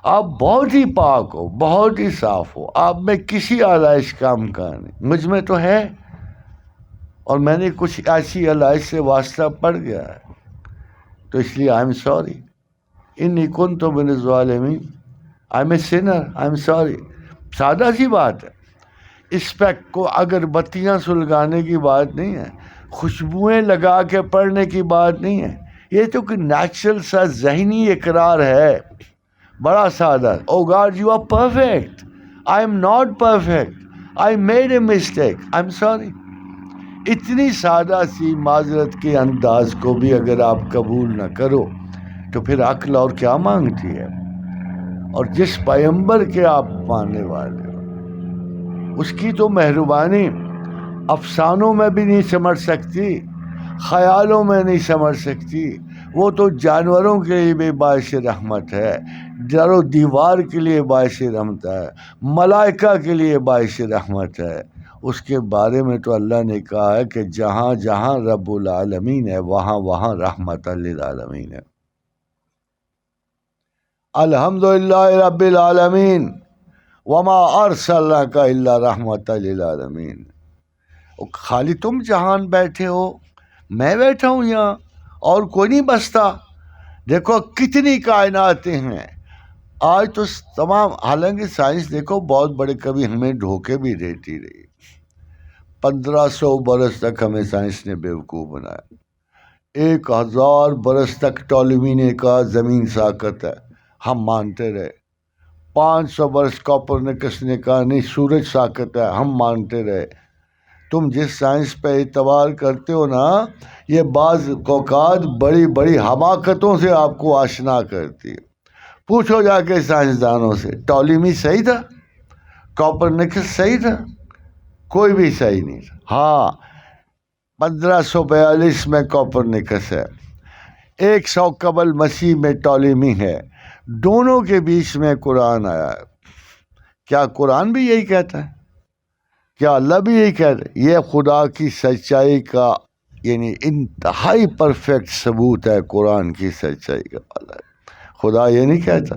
آپ بہت ہی پاک ہو، بہت ہی صاف ہو، آپ میں کسی آلائش کا امکان نہیں، مجھ میں تو ہے، اور میں نے کچھ ایسی آلائش سے واسطہ پڑ گیا ہے، تو اس لیے آئی ایم سوری، انی کنت من الظالمین، I am a sinner, I am sorry. سادہ سی بات ہے اس پہ کو اگربتیاں سلگانے کی بات نہیں ہے، خوشبوئیں لگا کے پڑھنے کی بات نہیں ہے، یہ تو کہ نیچرل سا ذہنی اقرار ہے، بڑا سادہ. Oh God you are perfect, I am not perfect, I made a mistake, I am sorry. اتنی سادہ سی معذرت کے انداز کو بھی اگر آپ قبول نہ کرو تو پھر عقل اور کیا مانگتی ہے؟ اور جس پیغمبر کے آپ ماننے والے ہو اس کی تو مہربانی افسانوں میں بھی نہیں سمجھ سکتی، خیالوں میں نہیں سمجھ سکتی. وہ تو جانوروں کے لیے بھی باعث رحمت ہے، در و دیوار کے لیے باعث رحمت ہے، ملائکہ کے لیے باعث رحمت ہے. اس کے بارے میں تو اللہ نے کہا ہے کہ جہاں جہاں رب العالمین ہے وہاں وہاں رحمت للعالمین ہے. الحمدللہ رب العالمین وما ارسلناک الا رحمت للعالمین. خالی تم جہان بیٹھے ہو، میں بیٹھا ہوں یہاں، اور کوئی نہیں بستا. دیکھو کتنی کائناتیں ہیں آج تو تمام. حالانکہ سائنس دیکھو بہت بڑے کبھی ہمیں دھوکے بھی دیتی رہی. 1500 برس تک ہمیں سائنس نے بیوقوف بنایا. 1000 برس تک ٹولمی نے کہا زمین ساقط ہے، ہم مانتے رہے. 500 برس کوپرنیکس نے کہا نہیں سورج ساقط ہے، ہم مانتے رہے. تم جس سائنس پہ اعتبار کرتے ہو نا، یہ بعض اوقات بڑی بڑی حماقتوں سے آپ کو آشنا کرتی ہے. پوچھو جا کے سائنسدانوں سے، ٹولمی صحیح تھا؟ کوپرنیکس صحیح تھا؟ کوئی بھی صحیح نہیں تھا. ہاں 1542 میں کوپرنیکس ہے، 100 قبل مسیح میں ٹولمی ہے. دونوں کے بیچ میں قرآن آیا ہے. کیا قرآن بھی یہی کہتا ہے؟ کیا اللہ بھی یہی کہتا ہے؟ یہ خدا کی سچائی کا یعنی انتہائی پرفیکٹ ثبوت ہے قرآن کی سچائی کا. خدا یہ نہیں کہتا،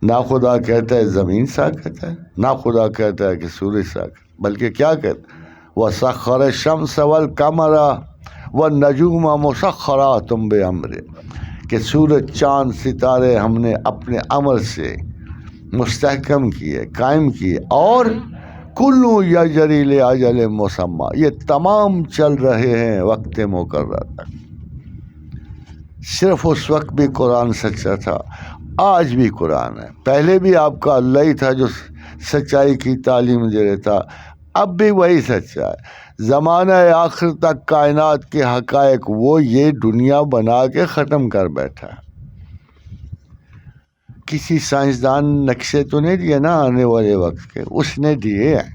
نہ خدا کہتا ہے زمین ساقط ہے، نہ خدا کہتا ہے کہ سورج ساقط، بلکہ کیا کہتا ہے وَسَخَّرَ الشَّمْسَ وَالْقَمَرَ وَالنَّجُومَ مُسَخَّرَاتٌ بِأَمْرِهِ، کہ سورج چاند ستارے ہم نے اپنے امر سے مستحکم کیے، قائم کیے، اور کلو یجری لأجل مسمى، یہ تمام چل رہے ہیں وقت مقرر تک. صرف اس وقت بھی قرآن سچا تھا، آج بھی قرآن ہے. پہلے بھی آپ کا اللہ ہی تھا جو سچائی کی تعلیم دے رہا تھا، اب بھی وہی سچا ہے. زمانہ آخر تک کائنات کے حقائق وہ یہ دنیا بنا کے ختم کر بیٹھا ہے. کسی سائنسدان نقشے تو نہیں دیے نا آنے والے وقت کے، اس نے دیے ہیں،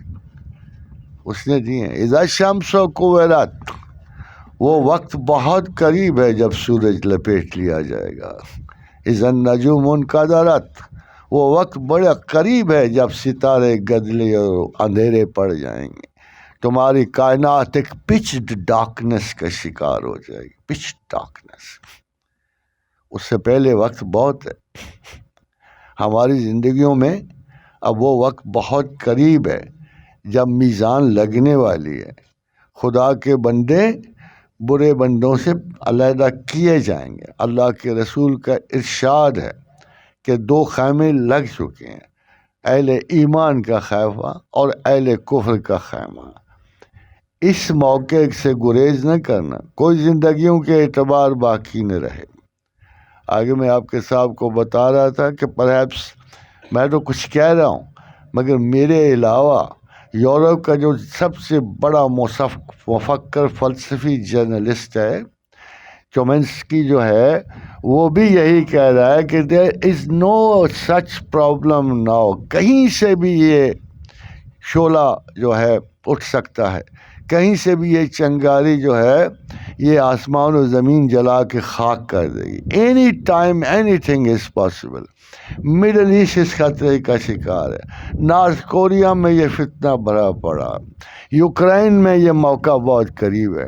اس نے دیے ہیں. اذا الشمس کورت، وہ وقت بہت قریب ہے جب سورج لپیٹ لیا جائے گا. اذا النجوم انکدرت، وہ وقت بڑا قریب ہے جب ستارے گدلے اور اندھیرے پڑ جائیں گے. تمہاری کائنات ایک پچڈ ڈارکنس کا شکار ہو جائے گی، پچ ڈارکنس. اس سے پہلے وقت بہت ہے. ہماری زندگیوں میں اب وہ وقت بہت قریب ہے جب میزان لگنے والی ہے. خدا کے بندے برے بندوں سے علیحدہ کیے جائیں گے. اللہ کے رسول کا ارشاد ہے کہ 2 خیمے لگ چکے ہیں، اہل ایمان کا خیمہ اور اہل کفر کا خیمہ. اس موقع سے گریز نہ کرنا، کوئی زندگیوں کے اعتبار باقی نہ رہے. آگے میں آپ کے صاحب کو بتا رہا تھا کہ پرہیپس میں تو کچھ کہہ رہا ہوں، مگر میرے علاوہ یورپ کا جو سب سے بڑا مفکر فلسفی جرنلسٹ ہے چومنسکی جو ہے، وہ بھی یہی کہہ رہا ہے کہ دیر از نو سچ پرابلم ناؤ. کہیں سے بھی یہ شعلہ جو ہے اٹھ سکتا ہے، کہیں سے بھی یہ چنگاری جو ہے یہ آسمان و زمین جلا کے خاک کر دے گی. Any time anything is possible. Middle East اس خطرے کا شکار ہے. نارتھ کوریا میں یہ فتنہ بھرا پڑا، یوکرائن میں یہ موقع بہت قریب ہے.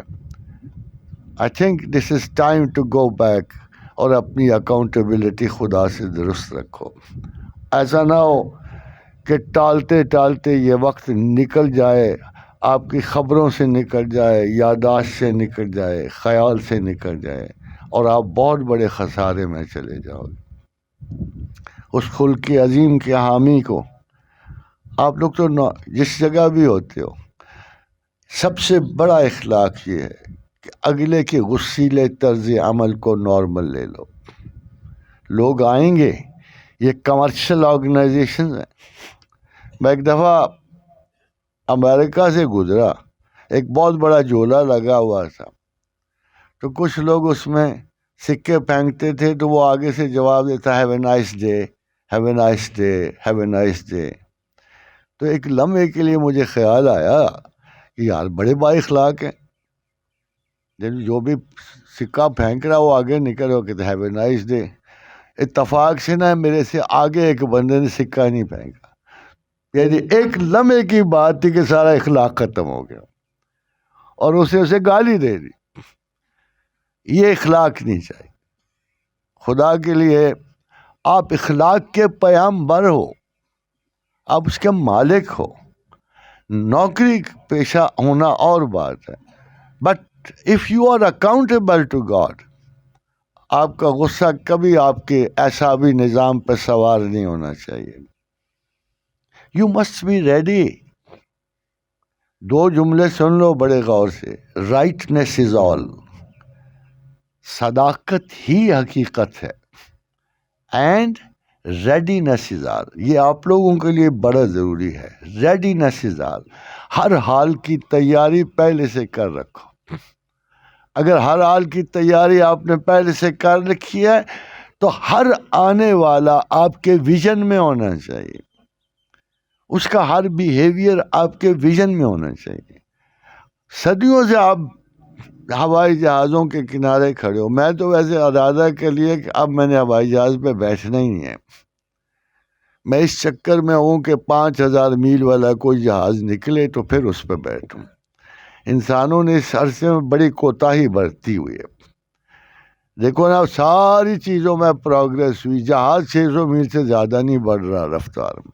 I think this is time to go back, اور اپنی اکاؤنٹیبلٹی خدا سے درست رکھو. ایسا نہ ہو کہ ٹالتے ٹالتے یہ وقت نکل جائے، آپ کی خبروں سے نکل جائے، یادداشت سے نکل جائے، خیال سے نکل جائے، اور آپ بہت بڑے خسارے میں چلے جاؤ. اس خلق عظیم کے حامی کو آپ لوگ تو جس جگہ بھی ہوتے ہو، سب سے بڑا اخلاق یہ ہے کہ اگلے کے غصیلے طرز عمل کو نارمل لے لو. لوگ آئیں گے، یہ کمرشل آرگنائزیشن ہیں. میں ایک دفعہ امریکہ سے گزرا، ایک بہت بڑا جھولا لگا ہوا تھا، تو کچھ لوگ اس میں سکے پھینکتے تھے، تو وہ آگے سے جواب دیتا have a nice day, have a nice day, have a nice day. تو ایک لمحے کے لیے مجھے خیال آیا کہ یار بڑے با اخلاق ہیں، جو بھی سکہ پھینک رہا وہ آگے نکل ہو کہتے ہیو اے نائس ڈے. اتفاق سے نا میرے سے آگے ایک بندے نے سکہ نہیں پھینکا، یعنی ایک لمحے کی بات تھی کہ سارا اخلاق ختم ہو گیا، اور اسے گالی دے دی. یہ اخلاق نہیں چاہیے. خدا کے لیے آپ اخلاق کے پیغمبر ہو، آپ اس کے مالک ہو. نوکری پیشہ ہونا اور بات ہے، but if you are accountable to God, آپ کا غصہ کبھی آپ کے اعصابی نظام پہ سوار نہیں ہونا چاہیے. You must be ready. دو جملے سن لو بڑے غور سے. رائٹنیس از آل، صداقت ہی حقیقت ہے، اینڈ ریڈینس از آل. یہ آپ لوگوں کے لیے بڑا ضروری ہے. ریڈینس از آل، ہر حال کی تیاری پہلے سے کر رکھو. اگر ہر حال کی تیاری آپ نے پہلے سے کر رکھی ہے تو ہر آنے والا آپ کے ویژن میں ہونا چاہیے، اس کا ہر بیہیویئر آپ کے ویژن میں ہونا چاہیے. صدیوں سے آپ ہوائی جہازوں کے کنارے کھڑے ہو. میں تو ویسے ارادہ کر لیا کہ اب میں نے ہوائی جہاز پہ بیٹھنا ہی ہے. میں اس چکر میں ہوں کہ 5,000 میل والا کوئی جہاز نکلے تو پھر اس پہ بیٹھوں. انسانوں نے اس عرصے میں بڑی کوتاہی برتی ہوئی ہے. دیکھو نا، ساری چیزوں میں پروگریس ہوئی، جہاز 600 میل سے زیادہ نہیں بڑھ رہا رفتار میں،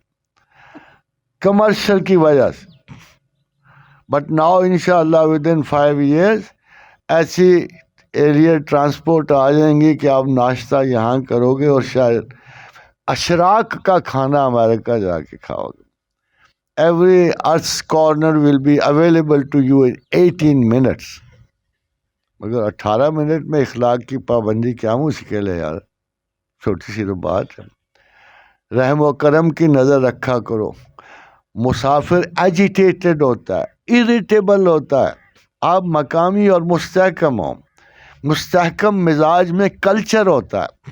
کمرشل کی وجہ سے. بٹ ناؤ انشاءاللہ ود ان 5 years ایسی ایریئر ٹرانسپورٹ آ جائیں گی کہ آپ ناشتہ یہاں کرو گے اور شاید اشراق کا کھانا امریکہ جا کے کھاؤ گے. Every earth's corner will be available to you in 18 minutes. مگر 18 منٹ میں اخلاق کی پابندی کیا مشکل ہے یار، چھوٹی سی تو بات ہے. رحم و کرم کی نظر رکھا کرو. مسافر ایجیٹیٹڈ ہوتا ہے، اریٹیبل ہوتا ہے. آپ مقامی اور مستحکم ہو. مستحکم مزاج میں کلچر ہوتا ہے.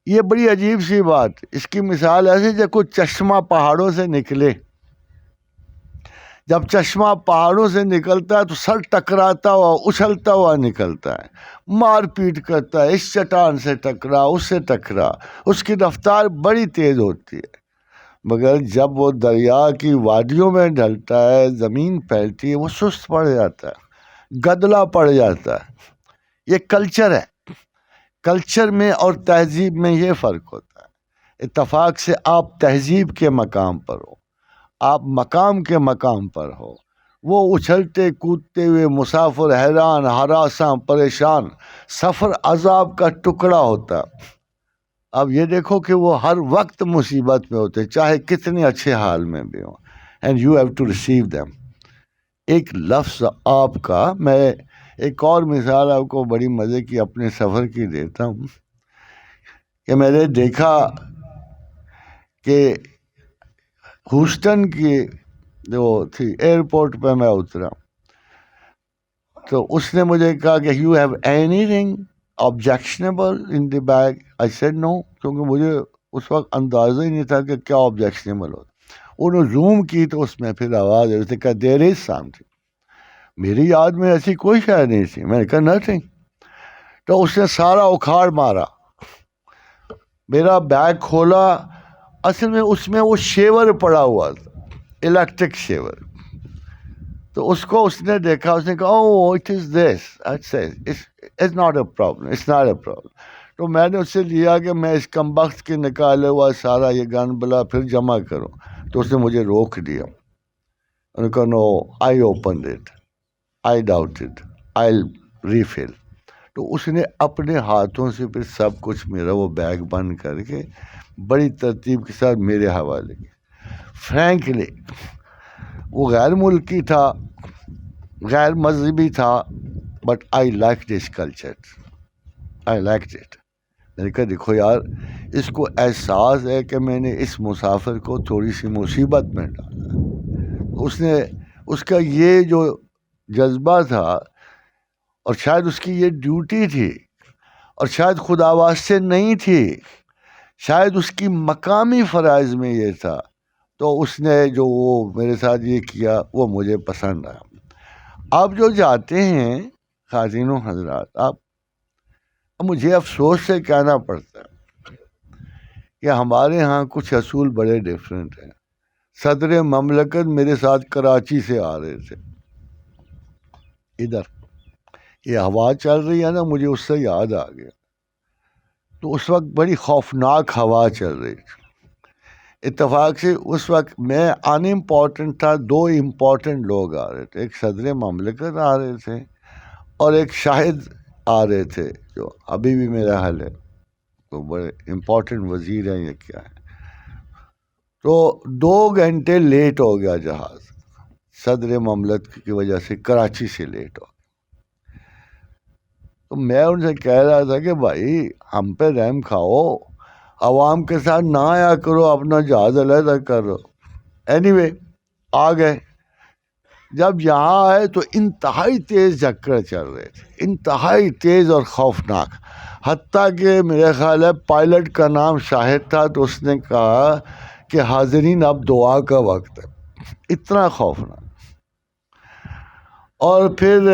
یہ بڑی عجیب سی بات. اس کی مثال ایسے جب کوئی چشمہ پہاڑوں سے نکلے، جب چشمہ پہاڑوں سے نکلتا ہے تو سر ٹکراتا ہوا اچھلتا ہوا نکلتا ہے، مار پیٹ کرتا ہے، اس چٹان سے ٹکرا، اس سے ٹکرا، اس کی رفتار بڑی تیز ہوتی ہے. مگر جب وہ دریا کی وادیوں میں ڈھلتا ہے، زمین پھیلتی ہے، وہ سست پڑ جاتا ہے، گدلا پڑ جاتا ہے. یہ کلچر ہے. کلچر میں اور تہذیب میں یہ فرق ہوتا ہے. اتفاق سے آپ تہذیب کے مقام پر ہو، آپ مقام کے مقام پر ہو. وہ اچھلتے کودتے ہوئے مسافر حیران، ہراساں، پریشان، سفر عذاب کا ٹکڑا ہوتا. اب یہ دیکھو کہ وہ ہر وقت مصیبت میں ہوتے، چاہے کتنے اچھے حال میں بھی ہوں، and you have to receive them. ایک لفظ آپ کا، میں ایک اور مثال آپ کو بڑی مزے کی اپنے سفر کی دیتا ہوں کہ میں نے دیکھا کہ ہیوسٹن کی جو تھی ایئرپورٹ پہ میں اترا تو اس نے مجھے کہا کہ you have anything objectionable in the bag. I said no, کیونکہ مجھے اس وقت اندازہ ہی نہیں تھا کہ کیا آبجیکشنیبل ہوتا. انہوں نے زوم کی تو اس میں پھر آواز ہے، اس نے کہا دیر از سم تھنگ. میری یاد میں ایسی کوئی شے نہیں تھی. میں نے کہا نتھنگ. تو اس نے سارا اکھاڑ مارا، میرا بیگ کھولا. اصل میں اس میں وہ شیور پڑا ہوا تھا، الیکٹرک شیور. تو اس کو اس نے دیکھا، اس نے کہا oh it is this, it's not a problem, it's not a problem. تو میں نے اس سے لیا کہ میں اس کم بخت کے نکالے ہوا سارا یہ گن بلا پھر جمع کروں. تو اس نے مجھے روک دیا. انہوں نے کہا no I open it, I doubt it, I refill. تو اس نے اپنے ہاتھوں سے پھر سب کچھ میرا وہ بیگ بند کر کے بڑی ترتیب کے ساتھ میرے حوالے کیا. فرینکلی وہ غیر ملکی تھا, غیر مذہبی تھا, but I like this culture, I like it. میں نے کہا دیکھو یار, اس کو احساس ہے کہ میں نے اس مسافر کو تھوڑی سی مصیبت میں ڈالا. اس کا یہ جو جذبہ تھا, اور شاید اس کی یہ ڈیوٹی تھی, اور شاید خدا واسطے نہیں تھی, شاید اس کی مقامی فرائض میں یہ تھا, تو اس نے جو وہ میرے ساتھ یہ کیا وہ مجھے پسند آیا. آپ جو جاتے ہیں خواتین و حضرات, آپ مجھے افسوس سے کہنا پڑتا ہے کہ ہمارے ہاں کچھ اصول بڑے ڈفرینٹ ہیں. صدر مملکت میرے ساتھ کراچی سے آ رہے تھے ادھر, یہ ہوا چل رہی ہے نا, مجھے اس سے یاد آ گیا. تو اس وقت بڑی خوفناک ہوا چل رہی تھی. اتفاق سے اس وقت میں ان امپورٹنٹ تھا, 2 امپورٹنٹ لوگ آ رہے تھے, ایک صدر مملکت آ رہے تھے اور ایک شاہد آ رہے تھے جو ابھی بھی میرا حل ہے, تو بڑے امپورٹنٹ وزیر ہیں یا کیا ہے. تو 2 گھنٹے لیٹ ہو گیا جہاز, صدر مملکت کی وجہ سے کراچی سے لیٹ ہو گیا. تو میں ان سے کہہ رہا تھا کہ بھائی ہم پہ رحم کھاؤ, عوام کے ساتھ نہ آیا کرو, اپنا جہاز علیحدہ کرو. اینی وے آ گئے. جب یہاں آئے تو انتہائی تیز چکر چل رہے تھے, انتہائی تیز اور خوفناک, حتیٰ کہ میرے خیال ہے پائلٹ کا نام شاہد تھا, تو اس نے کہا کہ حاضرین اب دعا کا وقت ہے. اتنا خوفناک. اور پھر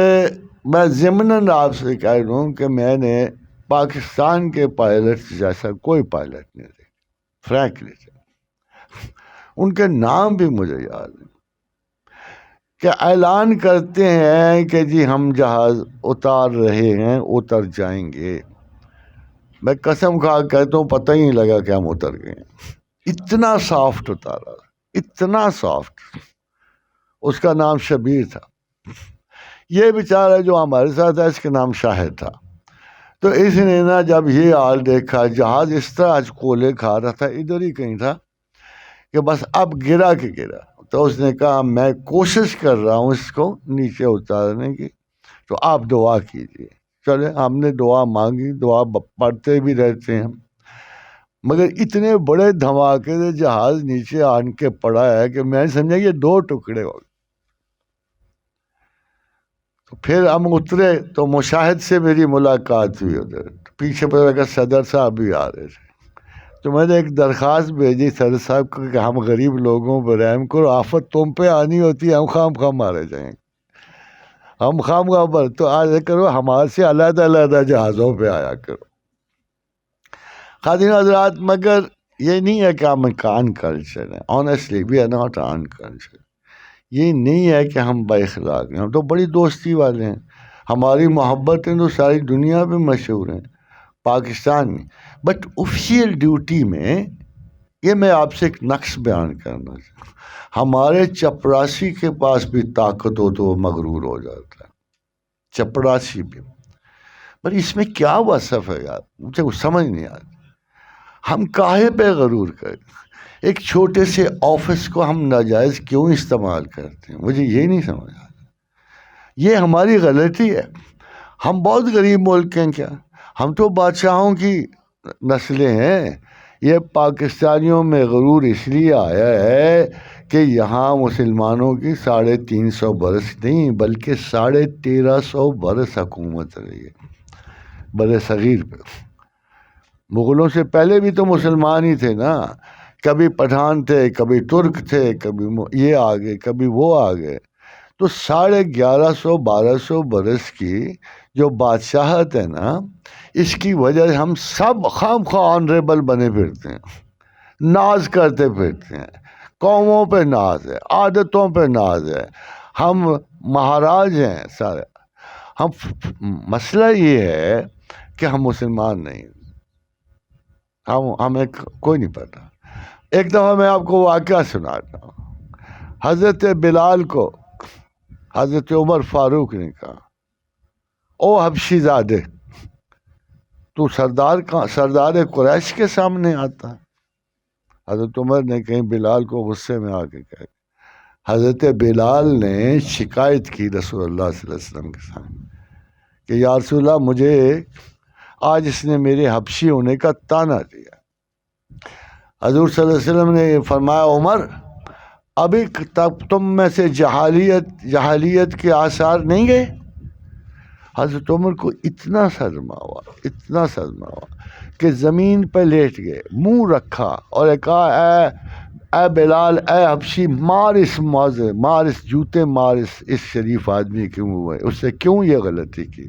میں ضمناً آپ سے کہہ دوں کہ میں نے پاکستان کے پائلٹ جیسا کوئی پائلٹ نہیں دیکھا, فرینکلی. ان کے نام بھی مجھے یاد نہیں, کہ اعلان کرتے ہیں کہ جی ہم جہاز اتار رہے ہیں, اتر جائیں گے. میں قسم کھا کہتا ہوں پتہ ہی نہیں لگا کہ ہم اتر گئے. اتنا سافٹ اتارا, اتنا سافٹ. اس کا نام شبیر تھا. یہ بیچارہ جو ہمارے ساتھ ہے اس کا نام شاہد تھا. تو اس نے نا جب یہ حال دیکھا, جہاز اس طرح آج کولے کھا رہا تھا, ادھر ہی کہیں تھا, کہ بس اب گرا کہ گرا. تو اس نے کہا میں کوشش کر رہا ہوں اس کو نیچے اتارنے کی, تو آپ دعا کیجیے. چلے ہم نے دعا مانگی, دعا پڑھتے بھی رہتے ہیں, مگر اتنے بڑے دھماکے سے جہاز نیچے آن کے پڑا ہے کہ میں سمجھا یہ 2 ٹکڑے ہو گئے. تو پھر ہم اترے تو مشاہد سے میری ملاقات ہوئی ادھر, پیچھے پتہ لگا صدر صاحب بھی آ رہے تھے. تو میں نے ایک درخواست بھیجی صدر صاحب کو کہ ہم غریب لوگوں پر رحم کرو, آفت تم پہ آنی ہوتی ہے, ہم خام مارے جائیں, ہم خام پر, تو آج کرو ہمارے سے علیحدہ علیحدہ جہازوں پہ آیا کرو. خواتین حضرات, مگر یہ نہیں ہے کہ ہم ان کلچر ہیں. Honestly we are not in culture. یہ نہیں ہے کہ ہم با اخلاق ہیں, ہم تو بڑی دوستی والے ہیں. ہماری محبتیں تو ساری دنیا پہ مشہور ہیں, پاکستان میں. بٹ آفیشیل ڈیوٹی میں یہ میں آپ سے ایک نقص بیان کرنا چاہتا ہوں. ہمارے چپراسی کے پاس بھی طاقت ہو تو وہ مغرور ہو جاتا ہے, چپراسی بھی. پر اس میں کیا وصف ہے یار, مجھے کچھ سمجھ نہیں آتا. ہم کاہے پہ غرور کریں؟ ایک چھوٹے سے آفس کو ہم ناجائز کیوں استعمال کرتے ہیں, مجھے یہ نہیں سمجھ آتا. یہ ہماری غلطی ہے. ہم بہت غریب ملک ہیں کیا؟ ہم تو بادشاہوں کی نسلیں ہیں. یہ پاکستانیوں میں غرور اس لیے آیا ہے کہ یہاں مسلمانوں کی 350 برس نہیں بلکہ 1350 برس حکومت رہی ہے بر صغیر پہ. مغلوں سے پہلے بھی تو مسلمان ہی تھے نا, کبھی پٹھان تھے, کبھی ترک تھے, کبھی یہ آ گئے, کبھی وہ آ گئے. تو 1150-1200 برس کی جو بادشاہت ہے نا, اس کی وجہ سے ہم سب خام خواہ آنریبل بنے پھرتے ہیں, ناز کرتے پھرتے ہیں. قوموں پہ ناز ہے, عادتوں پہ ناز ہے, ہم مہاراج ہیں سارے. مسئلہ یہ ہے کہ ہم مسلمان نہیں, ہمیں کوئی نہیں پتا. ایک دفعہ میں آپ کو واقعہ سناتا ہوں. حضرت بلال کو حضرت عمر فاروق نے کہا, او حبشی زادے, تو سردار قریش کے سامنے آتا ہے. حضرت عمر نے کہیں بلال کو غصے میں آ کے کہا، حضرت بلال نے شکایت کی رسول اللہ صلی اللہ علیہ وسلم کے سامنے کہ یا رسول اللہ مجھے آج اس نے میرے حبشی ہونے کا تانا دیا۔ حضور صلی اللہ علیہ وسلم نے فرمایا عمر ابھی تک تم میں سے جہالیت کے آثار نہیں گئے؟ حضرت عمر کو اتنا صدمہ ہوا کہ زمین پہ لیٹ گئے، منہ رکھا اور کہا اے بلال، اے حبشی، مار اس جوتے مار اس شریف آدمی کے منہ میں، اس سے کیوں یہ غلطی کی؟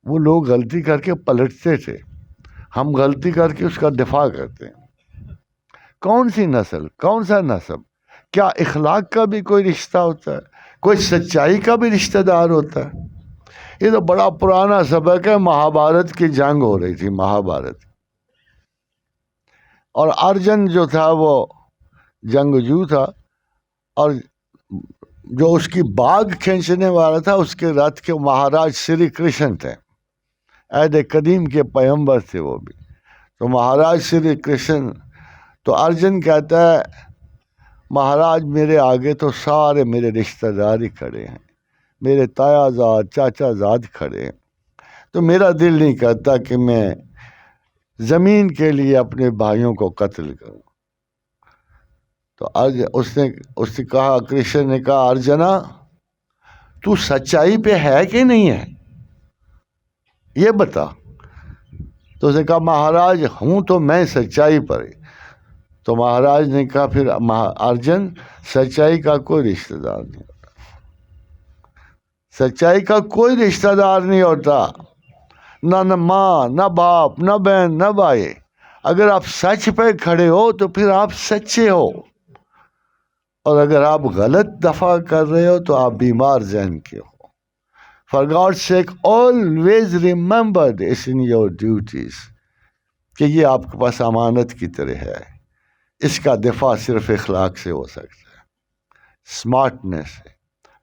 وہ لوگ غلطی کر کے پلٹتے تھے، ہم غلطی کر کے اس کا دفاع کرتے ہیں۔ کون سی نسل، کون سا نسب؟ کیا اخلاق کا بھی کوئی رشتہ ہوتا ہے؟ کوئی سچائی کا بھی رشتہ دار ہوتا ہے؟ یہ تو بڑا پرانا سبق ہے، مہابھارت کی جنگ ہو رہی تھی، مہابھارت، اور ارجن جو تھا وہ جنگجو تھا، اور جو اس کی باغ کھینچنے والا تھا اس کے رتھ کے مہاراج شری کرشن تھے، عہد قدیم کے پیغمبر تھے وہ بھی۔ تو مہاراج شری کرشن، تو ارجن کہتا ہے مہاراج میرے آگے تو سارے میرے رشتہ دار ہی کھڑے ہیں، میرے تایا زاد چاچا زاد کھڑے ہیں، تو میرا دل نہیں کرتا کہ میں زمین کے لیے اپنے بھائیوں کو قتل کروں۔ تو اس نے کہا، کرشن نے کہا ارجنا تو سچائی پہ ہے کہ نہیں ہے یہ بتا۔ تو اس نے کہا مہاراج ہوں تو میں سچائی پر ہی۔ تو مہاراج نے کہا پھر ارجن سچائی کا کوئی رشتہ دار نہیں ہوتا، سچائی کا کوئی رشتہ دار نہیں ہوتا، نہ ماں، نہ باپ، نہ بہن، نہ بھائی۔ اگر آپ سچ پہ کھڑے ہو تو پھر آپ سچے ہو، اور اگر آپ غلط دفاع کر رہے ہو تو آپ بیمار ذہن کے ہو۔ For God's sake, always remember this in your duties، کہ یہ آپ کے پاس امانت کی طرح ہے، اس کا دفاع صرف اخلاق سے ہو سکتا ہے، smartness,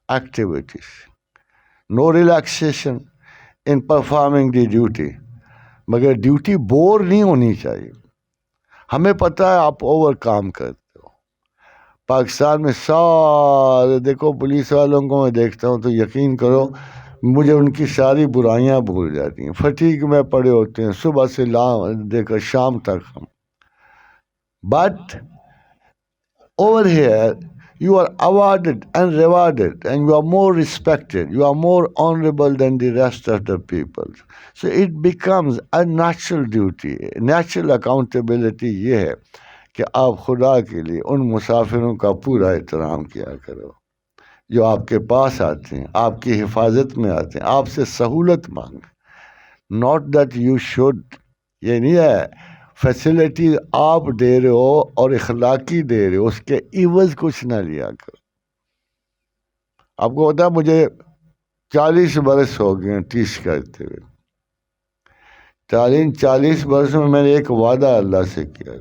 activities, no relaxation in performing the duty, مگر ڈیوٹی بور نہیں ہونی چاہیے۔ ہمیں پتہ ہے آپ اوور کام کرتے ہو، پاکستان میں سارے دیکھو پولیس والوں کو میں دیکھتا ہوں تو یقین کرو مجھے ان کی ساری برائیاں بھول جاتی ہیں، فٹیگ میں پڑے ہوتے ہیں صبح سے دے کر شام تک ہم۔ But over here you are awarded and rewarded and you are more respected, you are more honorable than the rest of the people. So it becomes a natural duty, natural accountability یہ ہے کہ آپ خدا کے لیے ان مسافروں کا پورا احترام کیا کرو جو آپ کے پاس آتے ہیں، آپ کی حفاظت میں آتے ہیں، آپ سے سہولت مانگیں۔ not that you should، یہ نہیں ہے فیسلٹی آپ دے رہے ہو اور اخلاقی دے رہے ہو، اس کے عوض کچھ نہ لیا کرو۔ آپ کو پتا مجھے 40 برس ہو گئے 30 کرتے ہوئے، 40 برس میں نے ایک وعدہ اللہ سے کیا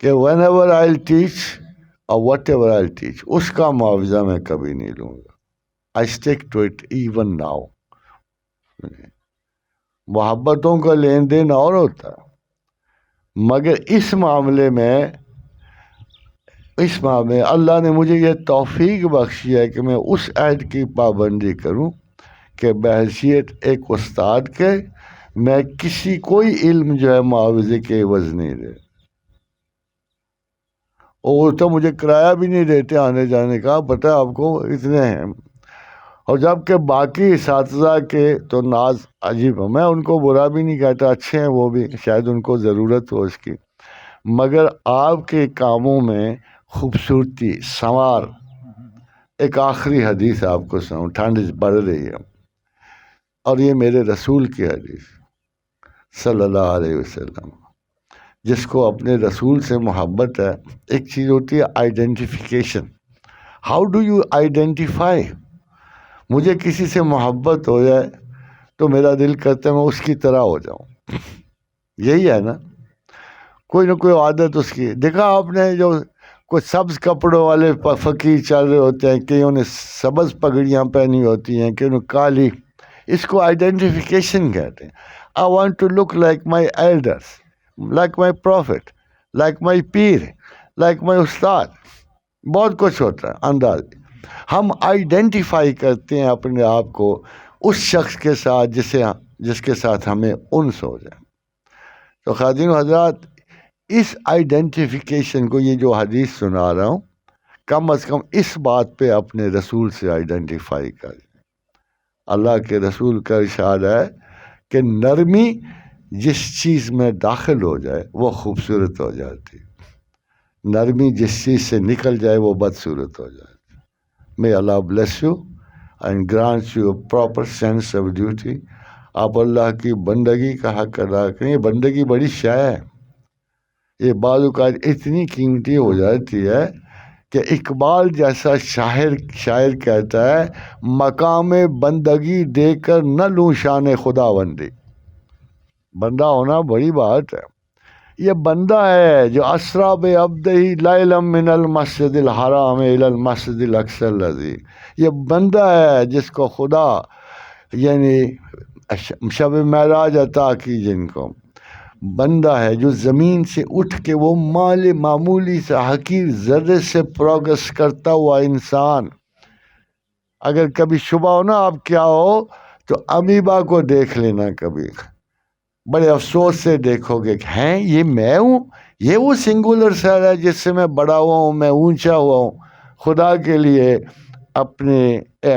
کہ whenever I'll teach or whatever I'll teach، اس کا معاوضہ میں کبھی نہیں لوں گا۔ I stick to it even now۔ محبتوں کا لین دین اور ہوتا مگر اس معاملے میں اللہ نے مجھے یہ توفیق بخشی ہے کہ میں اس عہد کی پابندی کروں کہ بحیثیت ایک استاد کے میں کوئی علم جو ہے معاوضے کے عوض نہیں دے، اور تو مجھے کرایہ بھی نہیں دیتے آنے جانے کا، پتہ ہے آپ کو اتنے ہیں۔ اور جب کہ باقی اساتذہ کے تو ناز عجیب ہے، میں ان کو برا بھی نہیں کہتا، اچھے ہیں وہ بھی، شاید ان کو ضرورت ہو اس کی، مگر آپ کے کاموں میں خوبصورتی، سنوار۔ ایک آخری حدیث آپ کو سناؤں، ٹھنڈ بڑھ رہی ہے، اور یہ میرے رسول کی حدیث صلی اللہ علیہ وسلم۔ جس کو اپنے رسول سے محبت ہے، ایک چیز ہوتی ہے identification, how do you identify. مجھے کسی سے محبت ہو جائے تو میرا دل کرتا ہے میں اس کی طرح ہو جاؤں، یہی ہے نا، کوئی نہ کوئی عادت اس کی۔ دیکھا آپ نے جو کوئی سبز کپڑوں والے فقیر چل رہے ہوتے ہیں، کئیوں نے سبز پگڑیاں پہنی ہوتی ہیں، کئیوں نے کالی، اس کو آئیڈینٹیفیکیشن کہتے ہیں۔ I want to look like my elders، like my prophet, like my pیر, like my استاد. بہت کچھ ہوتا ہے انداز. ہم آئیڈینٹیفائی کرتے ہیں اپنے آپ کو اس شخص کے ساتھ جس کے ساتھ ہمیں انس ہو جائے. تو خواتین و حضرات، اس آئیڈینٹیفیکیشن کو، یہ جو حدیث سنا رہا ہوں، کم از کم اس بات پہ اپنے رسول سے آئیڈینٹیفائی کریں. اللہ کے رسول کا ارشاد ہے کہ نرمی جس چیز میں داخل ہو جائے وہ خوبصورت ہو جاتی، نرمی جس چیز سے نکل جائے وہ بدصورت ہو جاتی. May Allah bless you and grant you a proper sense of duty. آپ اللہ کی بندگی کا حق ادا کریں. یہ بندگی بڑی شے ہے. یہ بعض اوقات اتنی قیمتی ہو جاتی ہے کہ اقبال جیسا شاعر کہتا ہے، مقام بندگی دے کر نہ لوں شان خدا بندی. بندہ ہونا بڑی بات ہے. یہ بندہ ہے جو اسرا بعبدہ لیلا من المسجد الحرام الی المسجد الاقصی الذی. یہ بندہ ہے جس کو خدا یعنی شب معراج عطا کی، جن کو بندہ ہے جو زمین سے اٹھ کے وہ معمولی سے حقیر ذرے سے پروگرس کرتا ہوا انسان. اگر کبھی شبہ ہو نا آپ کیا ہو، تو امیبا کو دیکھ لینا. کبھی بڑے افسوس سے دیکھو گے کہ ہیں یہ میں ہوں، یہ وہ سنگولر سیل ہے جس سے میں بڑا ہوا ہوں، میں اونچا ہوا ہوں. خدا کے لیے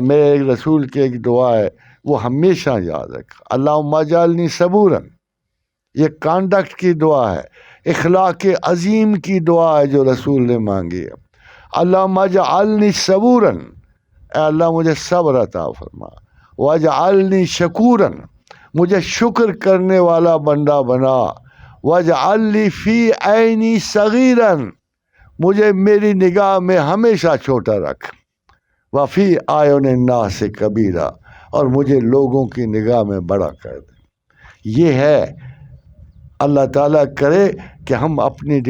میرے ایک رسول کی ایک دعا ہے، وہ ہمیشہ یاد رکھ، اللہم اجعلنی صبورا. یہ کانڈکٹ کی دعا ہے، اخلاق عظیم کی دعا ہے جو رسول نے مانگی ہے. اللہم اجعلنی صبورا، اے اللہ مجھے صبر عطا فرما. واجعلنی شکورا، مجھے شکر کرنے والا بندہ بنا. واجعل لی فی عینی صغیرا، مجھے میری نگاہ میں ہمیشہ چھوٹا رکھ. وفی اعین الناس کبیرا، اور مجھے لوگوں کی نگاہ میں بڑا کر دے. یہ ہے، اللہ تعالیٰ کرے کہ ہم اپنی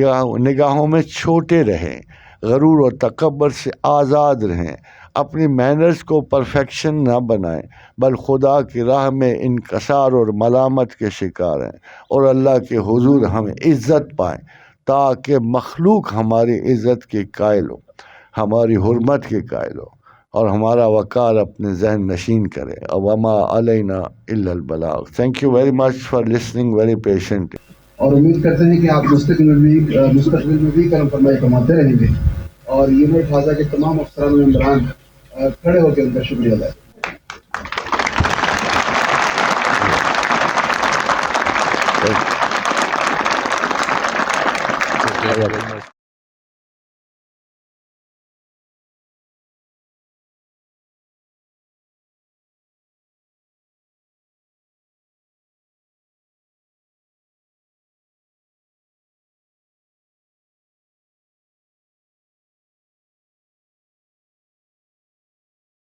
نگاہوں میں چھوٹے رہیں، غرور و تکبر سے آزاد رہیں، اپنی مینرز کو پرفیکشن نہ بنائیں، بل خدا کی راہ میں انکسار اور ملامت کے شکار ہیں، اور اللہ کے حضور ہم عزت پائیں، تاکہ مخلوق ہماری عزت کے قائل ہو، ہماری حرمت کے قائل ہو، اور ہمارا وقار اپنے ذہن نشین کرے. وما علینا الا البلاغ. Thank you very much for listening very patiently. اور امید کرتے ہیں کہ آپ مستقبل میں بھی کرم فرمائی کماتے رہیں گے. اور یونٹ حاضہ کے تمام افسران و ممبران کھڑے ہو کے ان کا شکریہ ادا کریں.